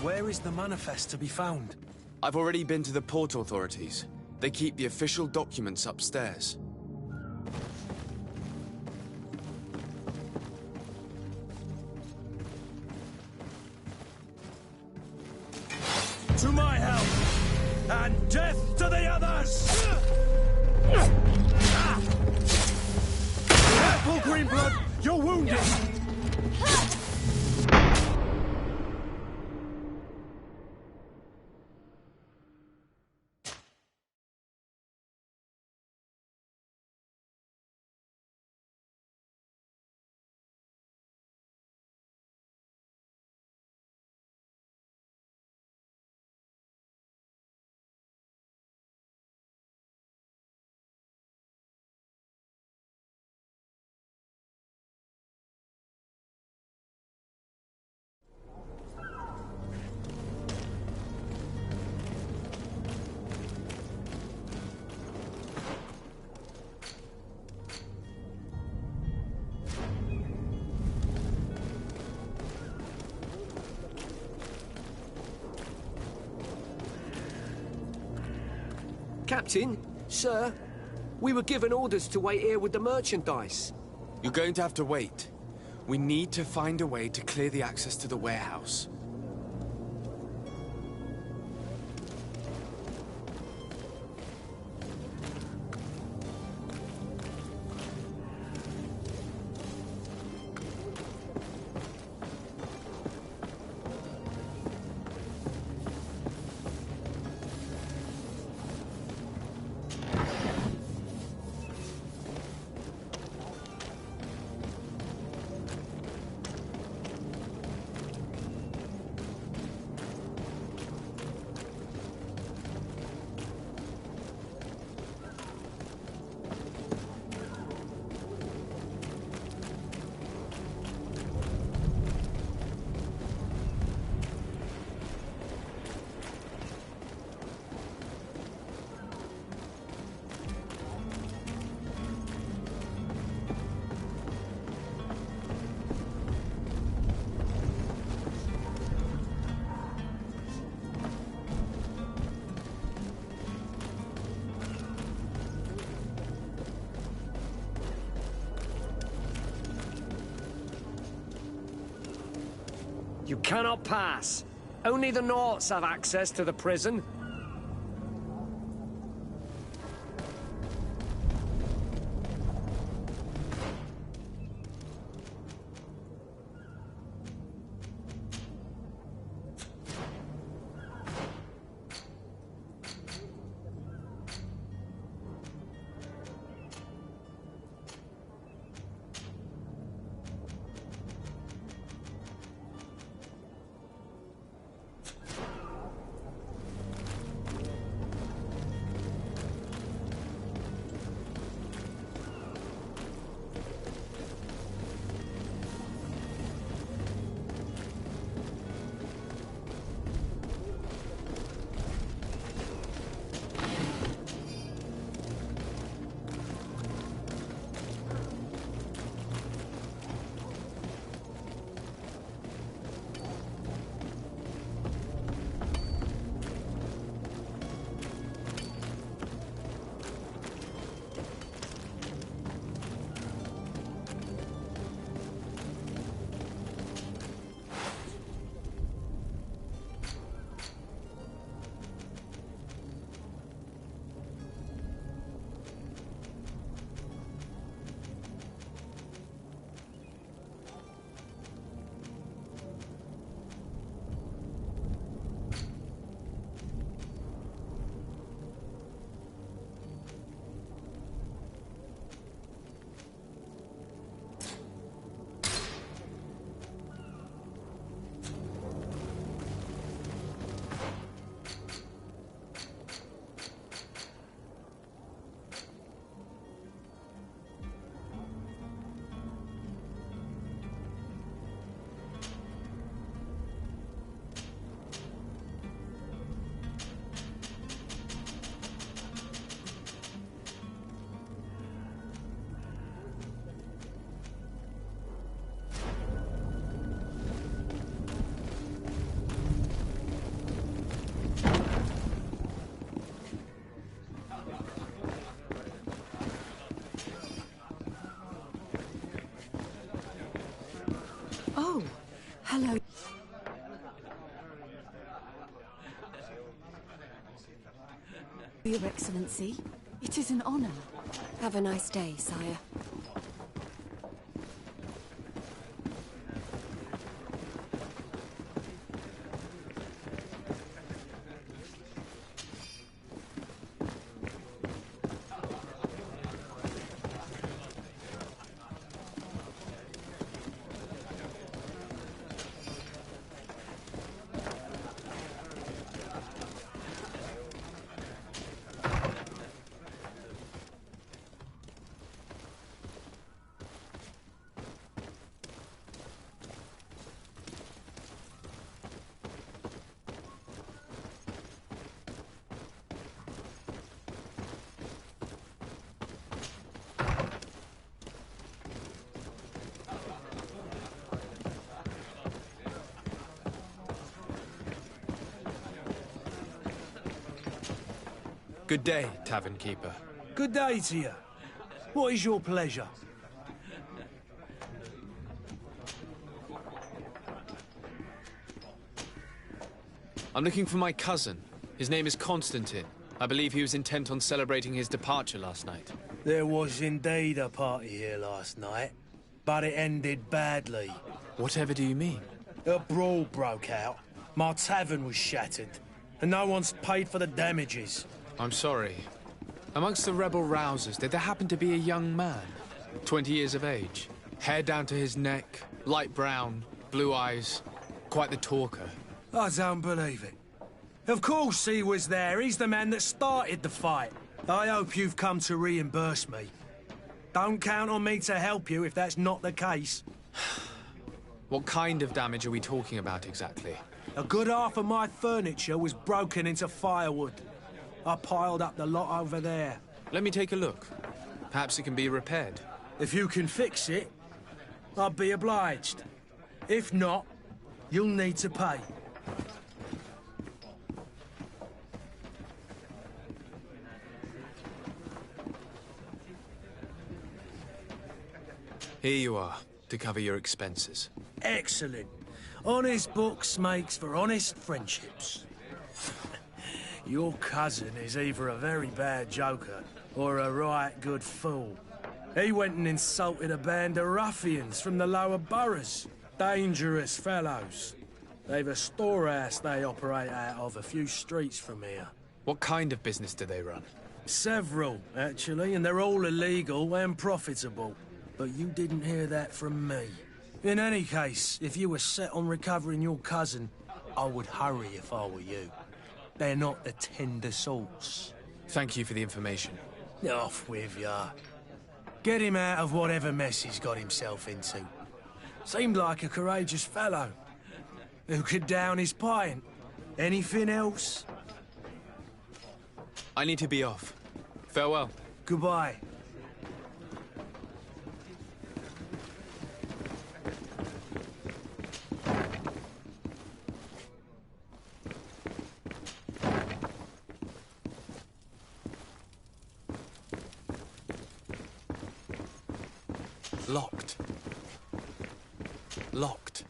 Where is the manifest to be found? I've already been to the port authorities. They keep the official documents upstairs. To my help, and death to the others! Careful, Greenblood! You're wounded! Captain, sir, we were given orders to wait here with the merchandise. You're going to have to wait. We need to find a way to clear the access to the warehouse. You cannot pass. Only the Norts have access to the prison. Your Excellency. It is an honor. Have a nice day, sire. Good day, tavern keeper. Good day to you. What is your pleasure? I'm looking for my cousin. His name is Constantine. I believe he was intent on celebrating his departure last night. There was indeed a party here last night, but it ended badly. Whatever do you mean? A brawl broke out. My tavern was shattered, and no one's paid for the damages. I'm sorry. Amongst the rebel rousers, did there happen to be a young man? 20 years of age. Hair down to his neck, light brown, blue eyes. Quite the talker. I don't believe it. Of course he was there. He's the man that started the fight. I hope you've come to reimburse me. Don't count on me to help you if that's not the case. What kind of damage are we talking about exactly? A good half of my furniture was broken into firewood. I piled up the lot over there. Let me take a look. Perhaps it can be repaired. If you can fix it, I'll be obliged. If not, you'll need to pay. Here you are, to cover your expenses. Excellent. Honest books makes for honest friendships. Your cousin is either a very bad joker or a right good fool. He went and insulted a band of ruffians from the lower boroughs. Dangerous fellows. They've a storehouse they operate out of a few streets from here. What kind of business do they run? Several, actually, and they're all illegal and profitable. But you didn't hear that from me. In any case, if you were set on recovering your cousin, I would hurry if I were you. They're not the tender sorts. Thank you for the information. Off with ya. Get him out of whatever mess he's got himself into. Seemed like a courageous fellow. Who could down his pint. Anything else? I need to be off. Farewell. Goodbye. Locked. Locked.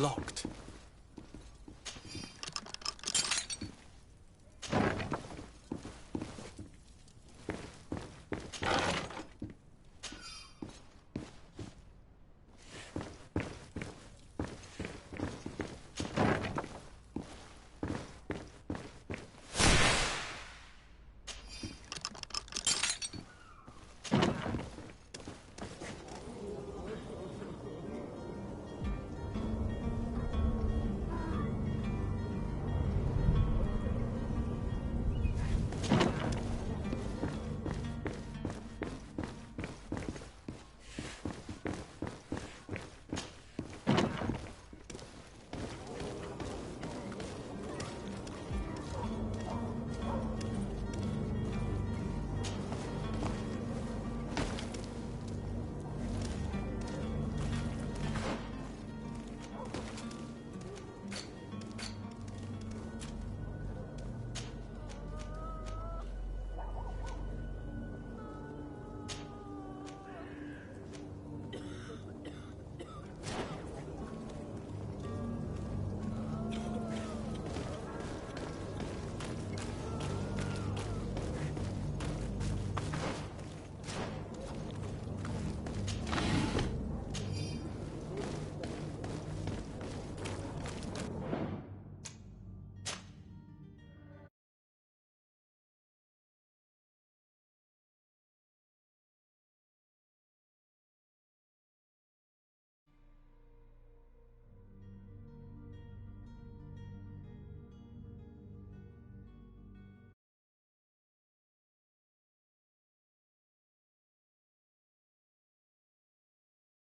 locked.